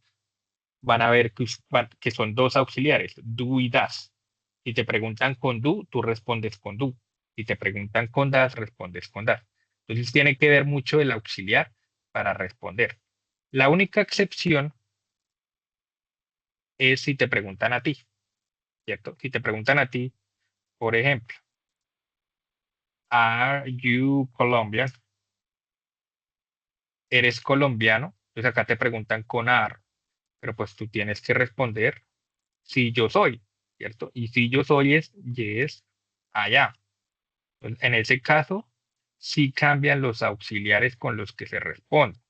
van a ver que son dos auxiliares, do y das. Si te preguntan con do, tú respondes con do. Si te preguntan con das, respondes con das. Entonces, tiene que ver mucho el auxiliar para responder. La única excepción es si te preguntan a ti, ¿cierto? Si te preguntan a ti, por ejemplo, Are you Colombian? ¿Eres colombiano? Entonces acá te preguntan con are, pero pues tú tienes que responder si yo soy, ¿cierto? Y si yo soy es yes, I am. Entonces, en ese caso, sí cambian los auxiliares con los que se responde,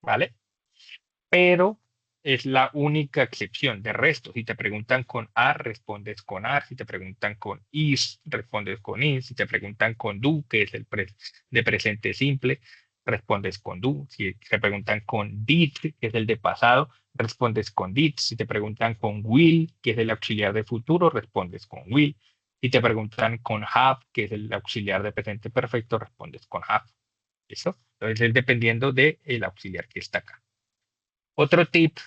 ¿vale? Pero es la única excepción. De resto, si te preguntan con are, respondes con are. Si te preguntan con is, respondes con is. Si te preguntan con do, que es de presente simple, respondes con do. Si te preguntan con did, que es el de pasado, respondes con did. Si te preguntan con will, que es el auxiliar de futuro, respondes con will. Si te preguntan con have, que es el auxiliar de presente perfecto, respondes con have. ¿Listo? Entonces es dependiendo del auxiliar que está acá. Otro tip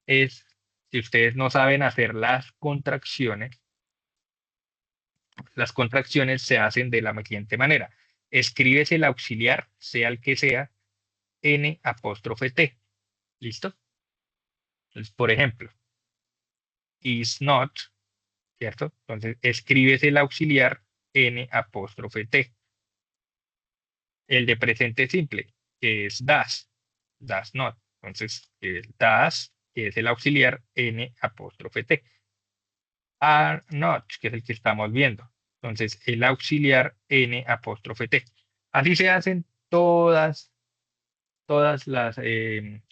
es, si ustedes no saben hacer las contracciones se hacen de la siguiente manera. Escribes el auxiliar, sea el que sea, N apóstrofe T. ¿Listo? Entonces, por ejemplo, is not, ¿cierto? Entonces, escribes el auxiliar N apóstrofe T. El de presente simple, que es does not. Entonces, el does, que es el auxiliar N apóstrofe T. Are not, que es el que estamos viendo. Entonces, el auxiliar N apóstrofe T. Así se hacen todas las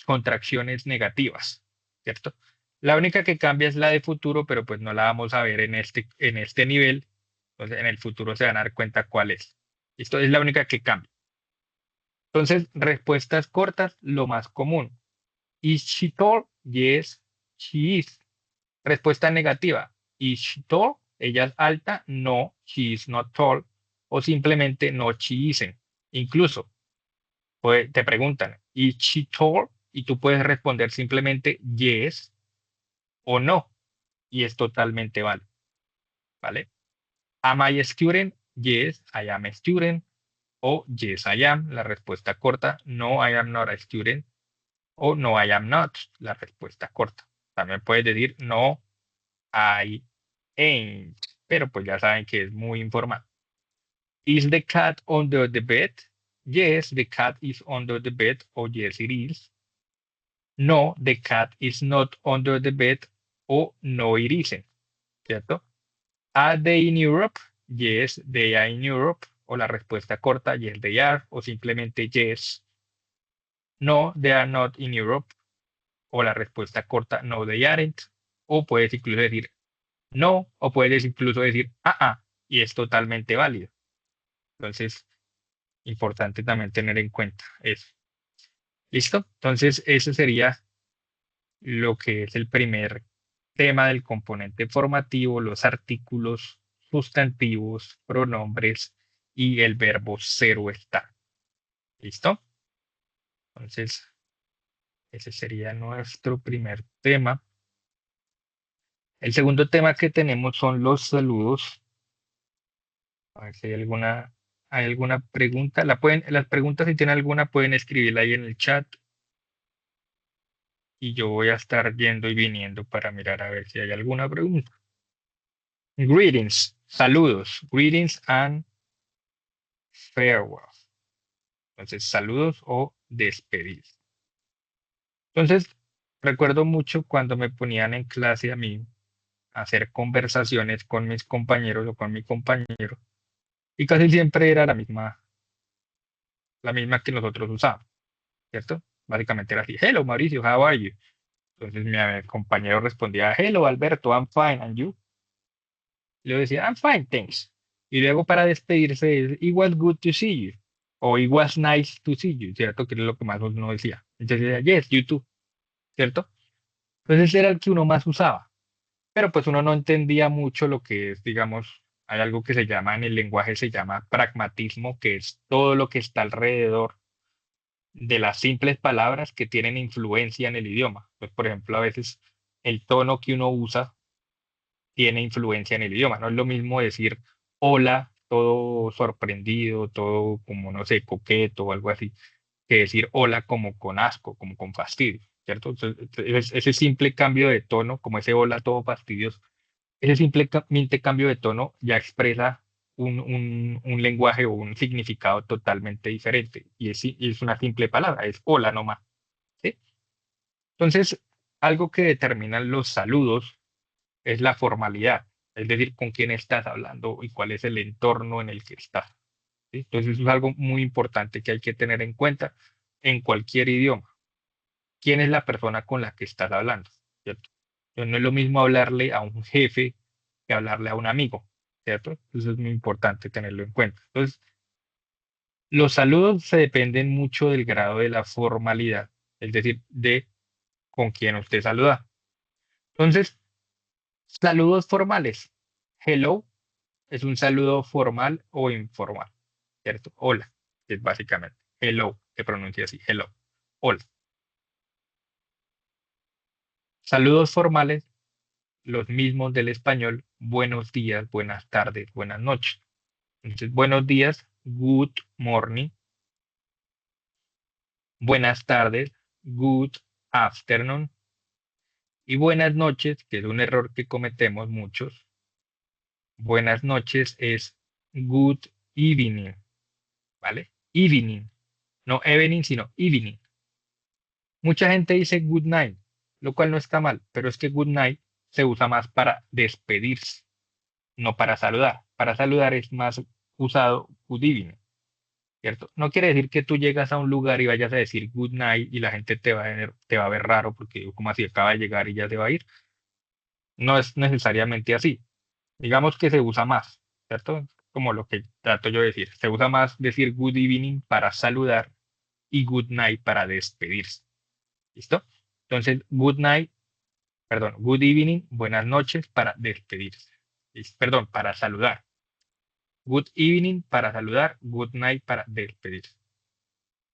contracciones negativas, ¿cierto? La única que cambia es la de futuro, pero pues no la vamos a ver en este nivel. Entonces, en el futuro se van a dar cuenta cuál es. Esto es la única que cambia. Entonces, respuestas cortas, lo más común. Is she tall? Yes, she is. Respuesta negativa. Is she tall? Ella es alta. No, she is not tall. O simplemente no, she isn't. Incluso te preguntan, ¿is she tall? Y tú puedes responder simplemente yes o no. Y es totalmente válido. ¿Vale? Am I a student? Yes, I am a student. O yes, I am. La respuesta corta, no, I am not a student. o no, I am not, la respuesta corta. También puedes decir no, I ain't, pero pues ya saben que es muy informal. Is the cat under the bed? Yes, the cat is under the bed, o yes, it is. No, the cat is not under the bed, o no, it isn't, ¿cierto? Are they in Europe? Yes, they are in Europe. O la respuesta corta, yes, they are. O simplemente yes. No, they are not in Europe. O la respuesta corta, no, they aren't. O puedes incluso decir no, o puedes incluso decir y es totalmente válido. Entonces, importante también tener en cuenta eso. ¿Listo? Entonces, ese sería lo que es el primer tema del componente formativo, los artículos, sustantivos, pronombres y el verbo ser o estar. ¿Listo? Entonces, ese sería nuestro primer tema. El segundo tema que tenemos son los saludos. A ver si hay alguna pregunta. Las preguntas, si tienen alguna, pueden escribirla ahí en el chat. Y yo voy a estar yendo y viniendo para mirar a ver si hay alguna pregunta. Greetings, saludos. Greetings and farewell. Entonces, saludos o despedir. Entonces, recuerdo mucho cuando me ponían en clase a mí a hacer conversaciones con mis compañeros o con mi compañero, y casi siempre era la misma que nosotros usábamos, ¿cierto? Básicamente era así, hello Mauricio, how are you? Entonces mi compañero respondía, hello Alberto, I'm fine, and you? Le decía, I'm fine, thanks. Y luego para despedirse es, it was good to see you, o it was nice to see you, ¿cierto? Que es lo que más uno decía. Entonces decía, yes, you too, ¿cierto? Entonces era el que uno más usaba. Pero pues uno no entendía mucho lo que es, digamos, hay algo que se llama en el lenguaje, se llama pragmatismo, que es todo lo que está alrededor de las simples palabras que tienen influencia en el idioma. Pues, por ejemplo, a veces el tono que uno usa tiene influencia en el idioma. No es lo mismo decir hola, todo sorprendido, todo como, no sé, coqueto o algo así, que decir hola como con asco, como con fastidio, ¿cierto? Entonces, ese simple cambio de tono, como ese hola todo fastidioso, ese simplemente cambio de tono ya expresa un lenguaje o un significado totalmente diferente. Y es una simple palabra, es hola nomás. ¿Sí? Entonces, algo que determinan los saludos es la formalidad, es decir, con quién estás hablando y cuál es el entorno en el que estás. ¿Sí? Entonces, eso es algo muy importante que hay que tener en cuenta en cualquier idioma. ¿Quién es la persona con la que estás hablando? ¿Cierto? Entonces, no es lo mismo hablarle a un jefe que hablarle a un amigo, ¿cierto? Eso es muy importante tenerlo en cuenta. Entonces, los saludos se dependen mucho del grado de la formalidad, es decir, de con quién usted saluda. Entonces, saludos formales. Hello es un saludo formal o informal, ¿cierto? Hola, es básicamente. Hello, se pronuncia así, hello. Hola. Saludos formales, los mismos del español. Buenos días, buenas tardes, buenas noches. Entonces, buenos días, good morning. Buenas tardes, good afternoon. Y buenas noches, que es un error que cometemos muchos. Buenas noches es good evening, ¿vale? Evening, no evening, sino evening. Mucha gente dice good night, lo cual no está mal, pero es que good night se usa más para despedirse, no para saludar. Para saludar es más usado good evening, ¿cierto? No quiere decir que tú llegas a un lugar y vayas a decir good night y la gente te va a ver raro porque como así acaba de llegar y ya se va a ir. No es necesariamente así. Digamos que se usa más, ¿cierto? Como lo que trato yo de decir. Se usa más decir good evening para saludar y good night para despedirse. ¿Listo? Entonces, good night, perdón, good evening, buenas noches para despedirse. Perdón, para saludar. Good evening para saludar, good night para despedirse.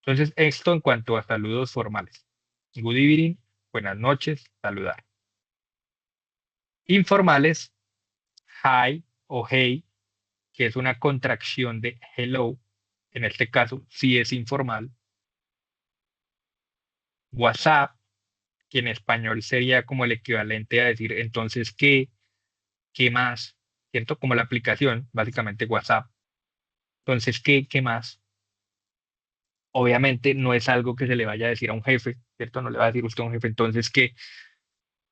Entonces, esto en cuanto a saludos formales. Good evening, buenas noches, saludar. Informales, hi o hey, que es una contracción de hello. En este caso, sí es informal. WhatsApp, que en español sería como el equivalente a decir, entonces, ¿qué más? ¿Cierto? Como la aplicación, básicamente WhatsApp. Entonces, ¿qué más? Obviamente no es algo que se le vaya a decir a un jefe, ¿cierto? No le va a decir usted a un jefe, entonces, ¿qué?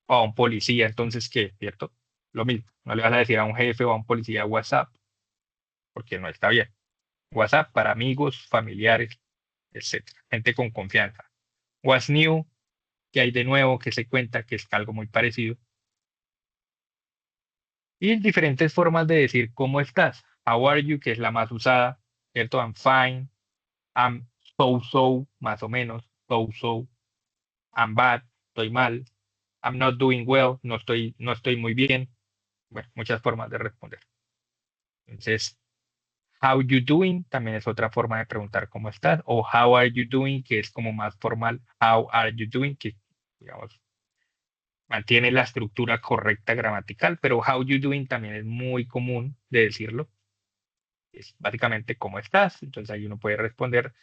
O a un policía, entonces, ¿qué? ¿Cierto? Lo mismo, no le vas a decir a un jefe o a un policía WhatsApp, porque no está bien. WhatsApp para amigos, familiares, etcétera, gente con confianza. What's new, que hay de nuevo, que se cuenta, que es algo muy parecido. Y diferentes formas de decir cómo estás. How are you, que es la más usada, ¿cierto? I'm fine, I'm so, más o menos, so, I'm bad, estoy mal, I'm not doing well, no estoy muy bien. Bueno, muchas formas de responder. Entonces, how you doing también es otra forma de preguntar cómo estás. O how are you doing, que es como más formal. How are you doing, que digamos mantiene la estructura correcta gramatical, pero how you doing también es muy común de decirlo. Es básicamente cómo estás. Entonces ahí uno puede responder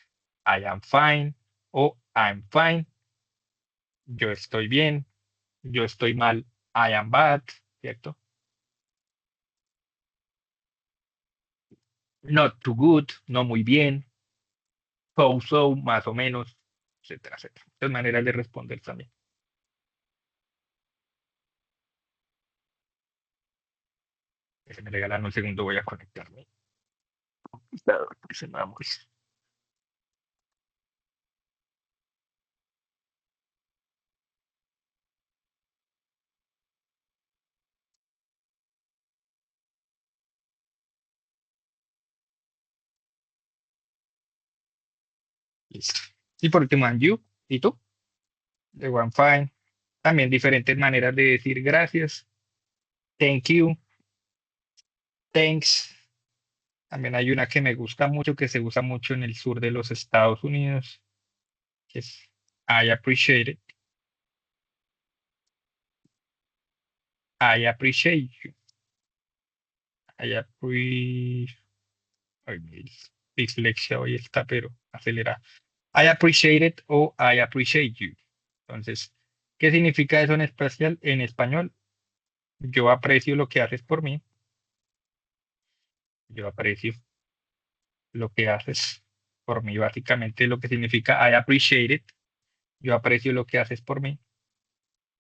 I am fine o I'm fine. Yo estoy bien, yo estoy mal, I am bad, ¿cierto? Not too good, no muy bien, so, más o menos, etcétera, etcétera. Muchas maneras de responder también. Si me regalan un segundo, voy a conectarme. Claro, porque se me va a morir. Listo. Y por último, and you, ¿y tú? De one fine. También diferentes maneras de decir gracias. Thank you, thanks. También hay una que me gusta mucho, que se usa mucho en el sur de los Estados Unidos, que es I appreciate it. I appreciate you. I appreciate. Ay, mi dislexia hoy está, pero acelera. I appreciate it o I appreciate you. Entonces, ¿qué significa eso en especial en español? Yo aprecio lo que haces por mí. Yo aprecio lo que haces por mí. Básicamente lo que significa I appreciate it. Yo aprecio lo que haces por mí.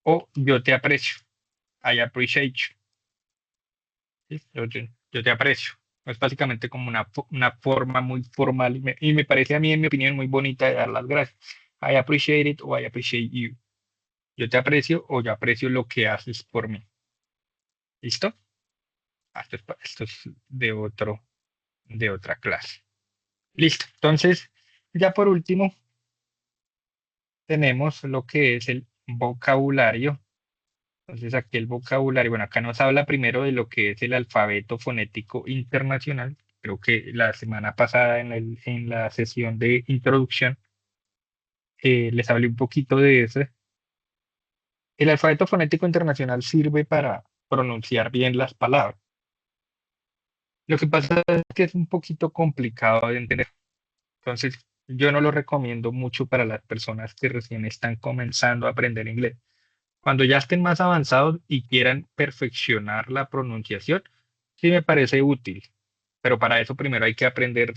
O yo te aprecio. I appreciate you. ¿Sí? Yo te aprecio. Es básicamente como una forma muy formal y me parece a mí, en mi opinión, muy bonita de dar las gracias. I appreciate it o I appreciate you. Yo te aprecio o yo aprecio lo que haces por mí. ¿Listo? Esto es de otra clase. Listo. Entonces, ya por último, tenemos lo que es el vocabulario. Entonces, aquí el vocabulario, bueno, acá nos habla primero de lo que es el alfabeto fonético internacional. Creo que la semana pasada en la sesión de introducción les hablé un poquito de eso. El alfabeto fonético internacional sirve para pronunciar bien las palabras. Lo que pasa es que es un poquito complicado de entender. Entonces, yo no lo recomiendo mucho para las personas que recién están comenzando a aprender inglés. Cuando ya estén más avanzados y quieran perfeccionar la pronunciación, sí me parece útil, pero para eso primero hay que aprender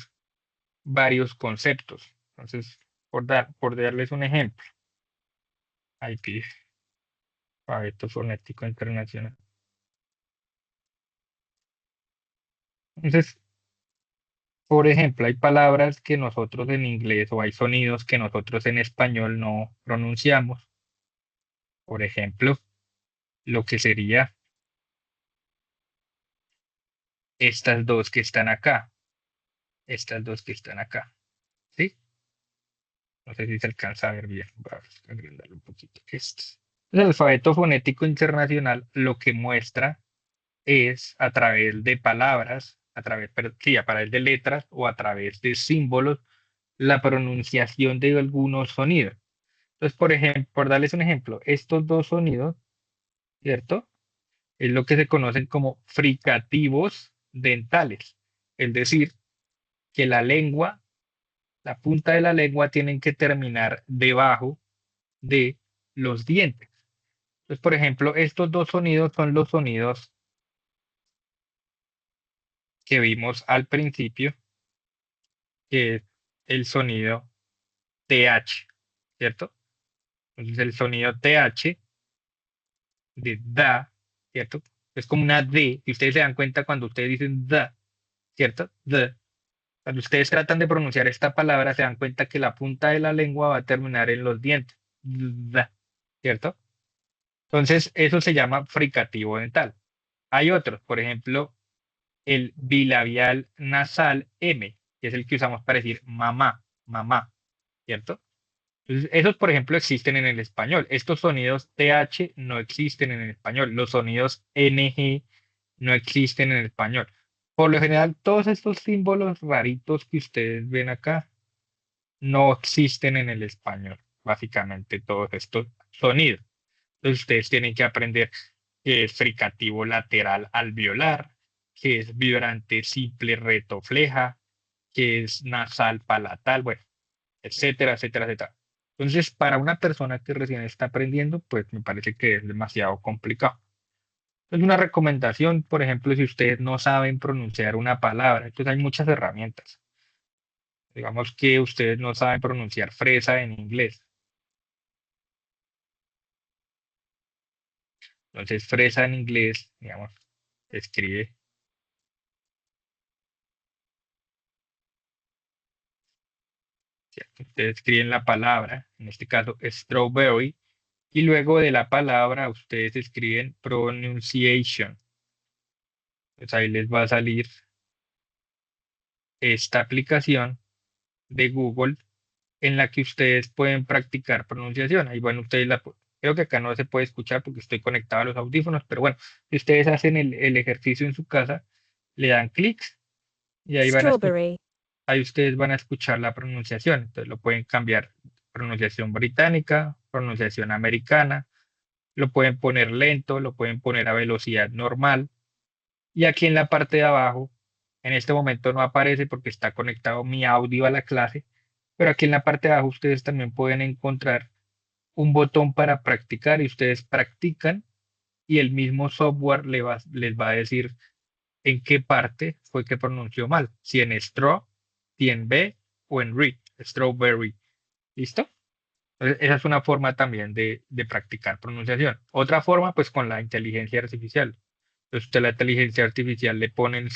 varios conceptos. Entonces, por darles un ejemplo, IP, alfabeto fonético internacional. Entonces, por ejemplo, hay palabras que nosotros en inglés o hay sonidos que nosotros en español no pronunciamos. Por ejemplo, lo que sería estas dos que están acá, estas dos que están acá, ¿sí? No sé si se alcanza a ver bien. Vamos a agrandarlo un poquito. El alfabeto fonético internacional lo que muestra es a través de palabras, sí, a través de letras o a través de símbolos, la pronunciación de algunos sonidos. Entonces, por ejemplo, por darles un ejemplo, estos dos sonidos, ¿cierto? Es lo que se conocen como fricativos dentales. Es decir, que la punta de la lengua tienen que terminar debajo de los dientes. Entonces, por ejemplo, estos dos sonidos son los sonidos que vimos al principio, que es el sonido TH, ¿cierto? Entonces, el sonido TH de da, ¿cierto? Es como una D, y ustedes se dan cuenta cuando ustedes dicen da, ¿cierto? Da. Cuando ustedes tratan de pronunciar esta palabra, se dan cuenta que la punta de la lengua va a terminar en los dientes, da, ¿cierto? Entonces, eso se llama fricativo dental. Hay otros, por ejemplo, el bilabial nasal M, que es el que usamos para decir mamá, mamá, ¿cierto? Entonces, esos, por ejemplo, existen en el español. Estos sonidos TH no existen en el español. Los sonidos NG no existen en el español. Por lo general, todos estos símbolos raritos que ustedes ven acá no existen en el español. Básicamente, todos estos sonidos. Entonces, ustedes tienen que aprender qué es fricativo lateral alveolar, qué es vibrante simple retofleja, qué es nasal palatal, bueno, etcétera, etcétera, etcétera. Entonces, para una persona que recién está aprendiendo, pues me parece que es demasiado complicado. Es una recomendación, por ejemplo, si ustedes no saben pronunciar una palabra, entonces hay muchas herramientas. Digamos que ustedes no saben pronunciar fresa en inglés. Entonces, fresa en inglés, digamos, se escribe, ¿cierto? Ustedes escriben la palabra, en este caso strawberry, y luego de la palabra ustedes escriben pronunciation. Pues ahí les va a salir esta aplicación de Google en la que ustedes pueden practicar pronunciación. Ahí bueno, creo que acá no se puede escuchar porque estoy conectado a los audífonos, pero bueno, si ustedes hacen el ejercicio en su casa, le dan clics y strawberry, ahí ustedes van a escuchar la pronunciación. Entonces lo pueden cambiar, pronunciación británica, pronunciación americana, lo pueden poner lento, lo pueden poner a velocidad normal. Y aquí en la parte de abajo, en este momento no aparece porque está conectado mi audio a la clase, pero aquí en la parte de abajo ustedes también pueden encontrar un botón para practicar y ustedes practican y el mismo software les va a decir en qué parte fue que pronunció mal, si en straw, si en B o en read, strawberry. ¿Listo? Entonces, esa es una forma también de practicar pronunciación. Otra forma, pues con la inteligencia artificial. Entonces, usted a la inteligencia artificial le pone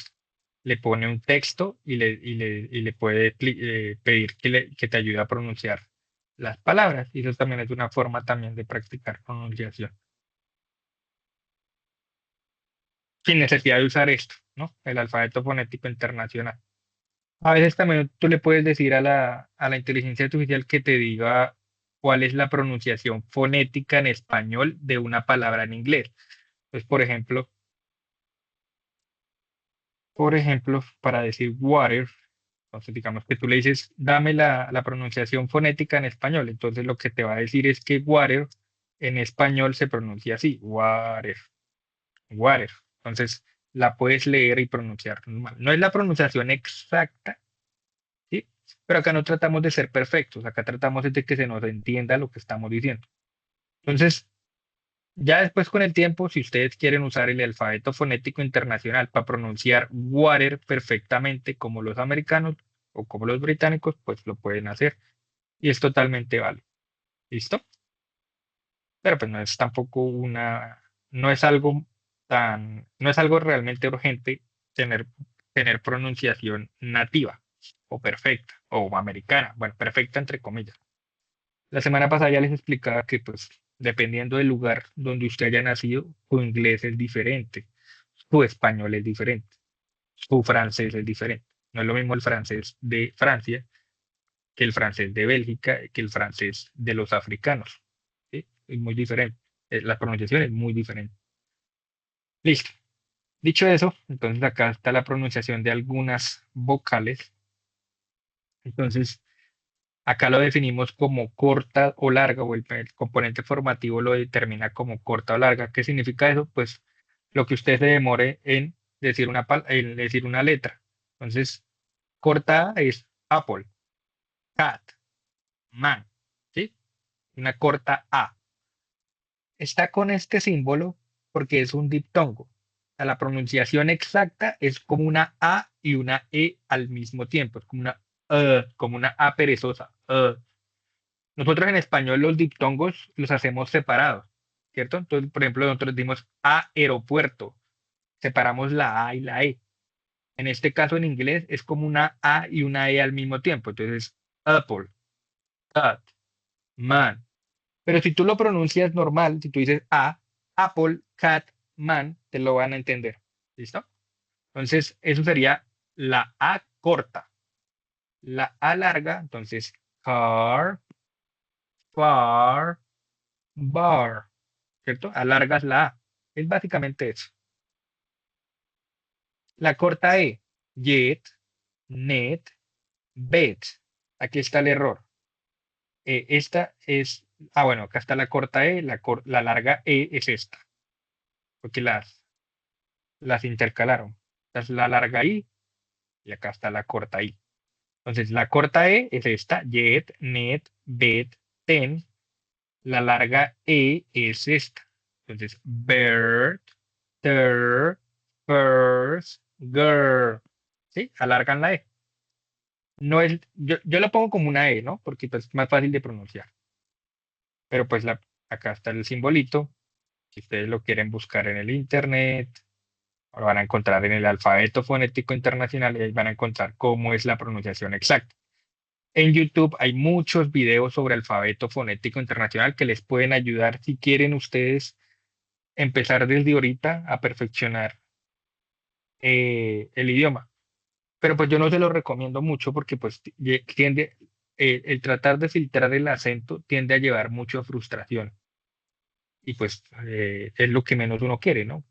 un texto y le puede pedir que te ayude a pronunciar las palabras. Y eso también es una forma también de practicar pronunciación. Sin necesidad de usar esto, ¿no? El alfabeto fonético internacional. A veces también tú le puedes decir a la inteligencia artificial que te diga cuál es la pronunciación fonética en español de una palabra en inglés. Entonces, por ejemplo, para decir water, entonces digamos que tú le dices, dame la pronunciación fonética en español. Entonces lo que te va a decir es que water en español se pronuncia así, water, water. Entonces la puedes leer y pronunciar normal. No es la pronunciación exacta, ¿sí? Pero acá no tratamos de ser perfectos, acá tratamos de que se nos entienda lo que estamos diciendo. Entonces, ya después con el tiempo, si ustedes quieren usar el alfabeto fonético internacional para pronunciar water perfectamente como los americanos o como los británicos, pues lo pueden hacer y es totalmente válido. ¿Listo? Pero pues no es tampoco no es algo no es algo realmente urgente tener pronunciación nativa o perfecta o americana, bueno, perfecta entre comillas. La semana pasada ya les explicaba que pues dependiendo del lugar donde usted haya nacido, su inglés es diferente, su español es diferente, su francés es diferente. No es lo mismo el francés de Francia que el francés de Bélgica, que el francés de los africanos. ¿Sí? Es muy diferente. La pronunciación es muy diferente. Listo. Dicho eso, entonces acá está la pronunciación de algunas vocales. Entonces, acá lo definimos como corta o larga, o el componente formativo lo determina como corta o larga. ¿Qué significa eso? Pues lo que usted se demore en decir una letra. Entonces, corta es apple, cat, man, ¿sí? una corta A. Está con este símbolo porque es un diptongo. O sea, la pronunciación exacta es como una A y una E al mismo tiempo. Es como una A perezosa. Nosotros en español los diptongos los hacemos separados, ¿cierto? Entonces, por ejemplo, nosotros decimos aeropuerto. Separamos la A y la E. En este caso, en inglés, es como una A y una E al mismo tiempo. Entonces, apple, cat, man. Pero si tú lo pronuncias normal, si tú dices A, apple, cat, man, te lo van a entender. ¿Listo? Entonces, eso sería la A corta. La A larga, entonces, car, far, bar. ¿Cierto? Alargas la A. Es básicamente eso. La corta E, yet, net, bet. Aquí está el error. Esta es, bueno, acá está la corta E, la larga E es esta, porque las intercalaron. Esta es la larga I y acá está la corta I. Entonces, la corta E es esta, yet, net, bet, ten. La larga E es esta. Entonces, bird, ter, first, girl. ¿Sí? Alargan la E. No es, yo la pongo como una E, ¿no? Porque pues, es más fácil de pronunciar. Pero pues acá está el simbolito. Si ustedes lo quieren buscar en el internet, lo van a encontrar en el alfabeto fonético internacional y ahí van a encontrar cómo es la pronunciación exacta. En YouTube hay muchos videos sobre alfabeto fonético internacional que les pueden ayudar si quieren ustedes empezar desde ahorita a perfeccionar el idioma. Pero pues yo no se lo recomiendo mucho porque pues tiende, el tratar de filtrar el acento tiende a llevar mucha frustración. Y pues es lo que menos uno quiere, ¿no?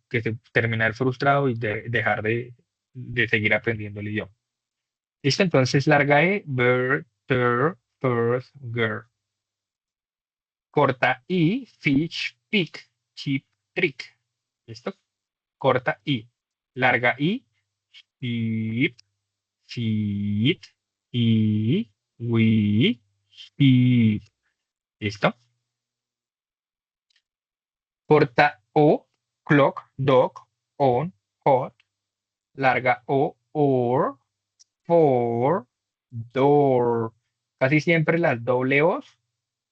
Terminar frustrado y dejar de seguir aprendiendo el idioma. ¿Listo? Entonces larga E, bird, ter, first, girl. Corta I, fish, pig, chip, trick. ¿Listo? Corta I. Larga I, sheep, sheep, y, we, sheep. ¿Listo? Corta O, clock, dog, on, hot. Larga O, or, for, door. Casi siempre las doble O's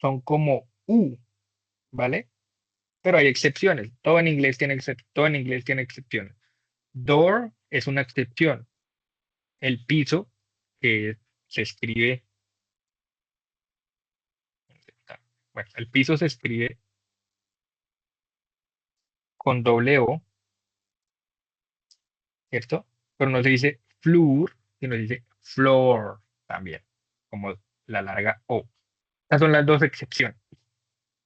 son como U, ¿vale? Pero hay excepciones. Todo en inglés tiene excepciones. Door es una excepción. El piso, que se escribe, bueno, el piso se escribe con doble O, ¿cierto? Pero no se dice floor, sino se dice floor también, como la larga O. Estas son las dos excepciones.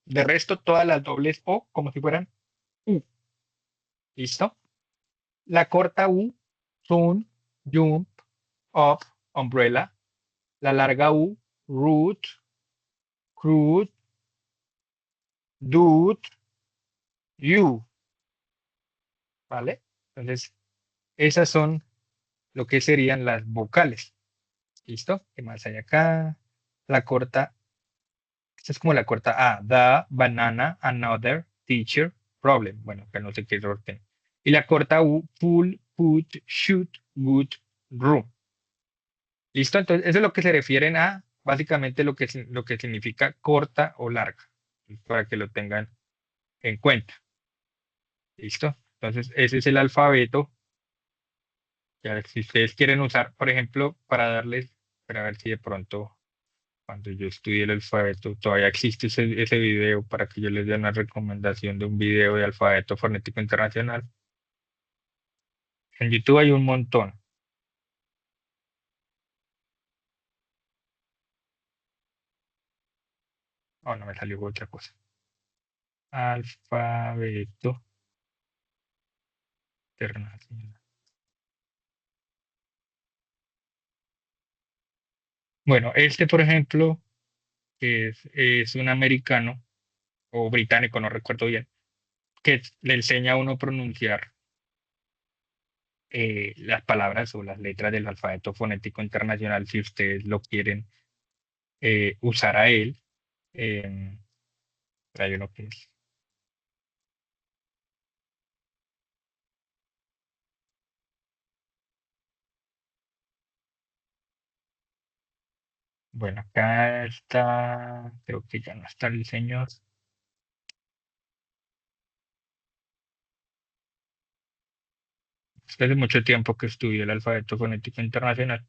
De resto, todas las dobles O como si fueran U. ¿Listo? La corta U, soon, jump, up, umbrella. La larga U, root, crude, dude, you. ¿Vale? Entonces, esas son lo que serían las vocales. ¿Listo? ¿Qué más hay acá? La corta, esta es como la corta A. The, banana, another, teacher, problem. Bueno, que no sé qué error tiene. Y la corta U, full, put, shoot, good, room. ¿Listo? Entonces, eso es lo que se refieren a básicamente lo que significa corta o larga, para que lo tengan en cuenta. ¿Listo? Entonces, ese es el alfabeto. Ya, si ustedes quieren usar, por ejemplo, para ver si de pronto, cuando yo estudié el alfabeto, todavía existe ese video para que yo les dé una recomendación de un video de alfabeto fonético internacional. En YouTube hay un montón. Oh, no me salió otra cosa. Alfabeto internacional. Bueno, este, por ejemplo, que es un americano o británico, no recuerdo bien, que le enseña a uno a pronunciar las palabras o las letras del alfabeto fonético internacional si ustedes lo quieren usar a él. trae uno que es. Bueno, acá está, creo que ya no está el señor. Hace mucho tiempo que estudié el alfabeto fonético internacional.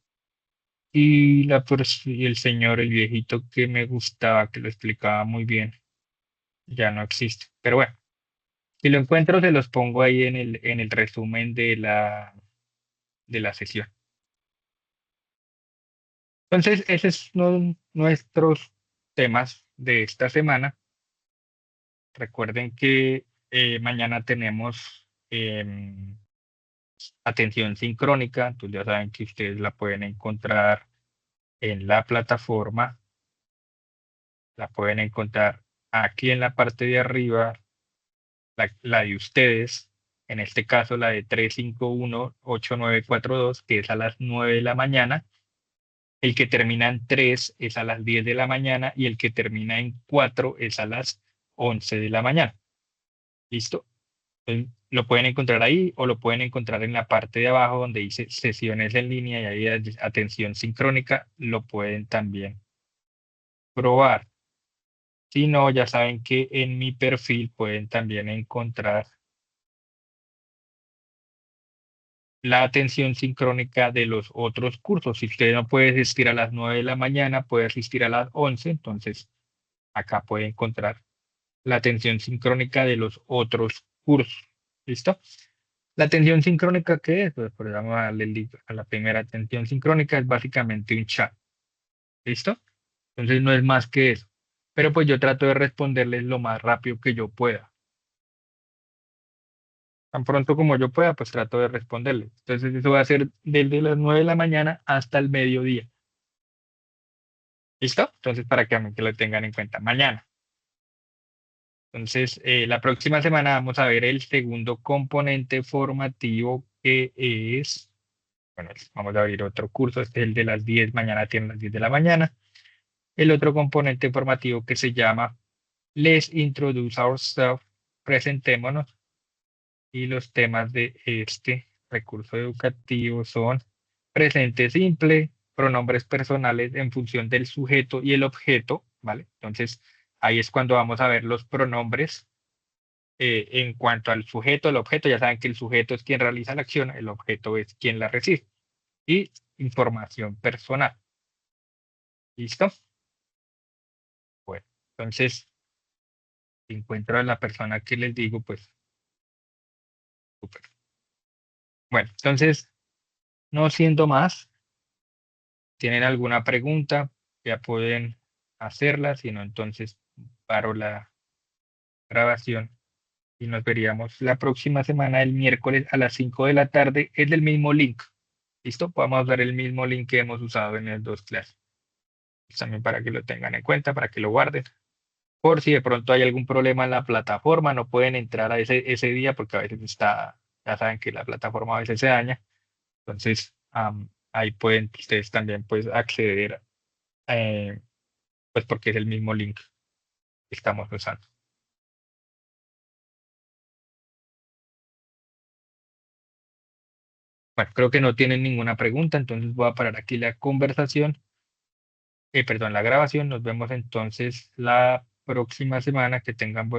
Y el señor, el viejito que me gustaba, que lo explicaba muy bien, ya no existe. Pero bueno, si lo encuentro, se los pongo ahí en el resumen de la sesión. Entonces, esos son nuestros temas de esta semana. Recuerden que mañana tenemos atención sincrónica, entonces ya saben que ustedes la pueden encontrar en la plataforma, la pueden encontrar aquí en la parte de arriba, la de ustedes, en este caso la de 351-8942, que es a las 9 de la mañana. El que termina en 3 es a las 10 de la mañana y el que termina en 4 es a las 11 de la mañana. ¿Listo? Lo pueden encontrar ahí o lo pueden encontrar en la parte de abajo donde dice sesiones en línea y ahí atención sincrónica, lo pueden también probar. Si no, ya saben que en mi perfil pueden también encontrar la atención sincrónica de los otros cursos. Si usted no puede asistir a las 9 de la mañana, puede asistir a las 11, entonces acá puede encontrar la atención sincrónica de los otros cursos. ¿Listo? La atención sincrónica, ¿qué es? Pues vamos a darle a la primera atención sincrónica, es básicamente un chat. ¿Listo? Entonces no es más que eso. Pero pues yo trato de responderles lo más rápido que yo pueda. Tan pronto como yo pueda, pues trato de responderles. Entonces eso va a ser desde las 9 de la mañana hasta el mediodía. ¿Listo? Entonces para que lo tengan en cuenta mañana. Entonces, la próxima semana vamos a ver el segundo componente formativo que es, bueno, vamos a abrir otro curso, este es el de las 10, mañana tiene las 10 de la mañana. El otro componente formativo que se llama Let's Introduce Ourselves, presentémonos. Y los temas de este recurso educativo son presente simple, pronombres personales en función del sujeto y el objeto, ¿vale? Entonces, ahí es cuando vamos a ver los pronombres en cuanto al sujeto, el objeto. Ya saben que el sujeto es quien realiza la acción, el objeto es quien la recibe. Y información personal. ¿Listo? Bueno, entonces, si encuentro a la persona que les digo, pues, súper. Bueno, entonces, no siendo más, ¿tienen alguna pregunta? Ya pueden hacerla, si no, entonces paro la grabación y nos veríamos la próxima semana, el miércoles a las 5 de la tarde. Es del mismo link. ¿Listo? Podemos dar el mismo link que hemos usado en las dos clases. Pues también para que lo tengan en cuenta, para que lo guarden. Por si de pronto hay algún problema en la plataforma, no pueden entrar a ese día porque a veces ya saben que la plataforma a veces se daña. Entonces, ahí pueden ustedes también pues acceder, eh, pues porque es el mismo link que estamos usando. Bueno, creo que no tienen ninguna pregunta, entonces voy a parar aquí la conversación, perdón, la grabación. Nos vemos entonces la próxima semana. Que tengan buen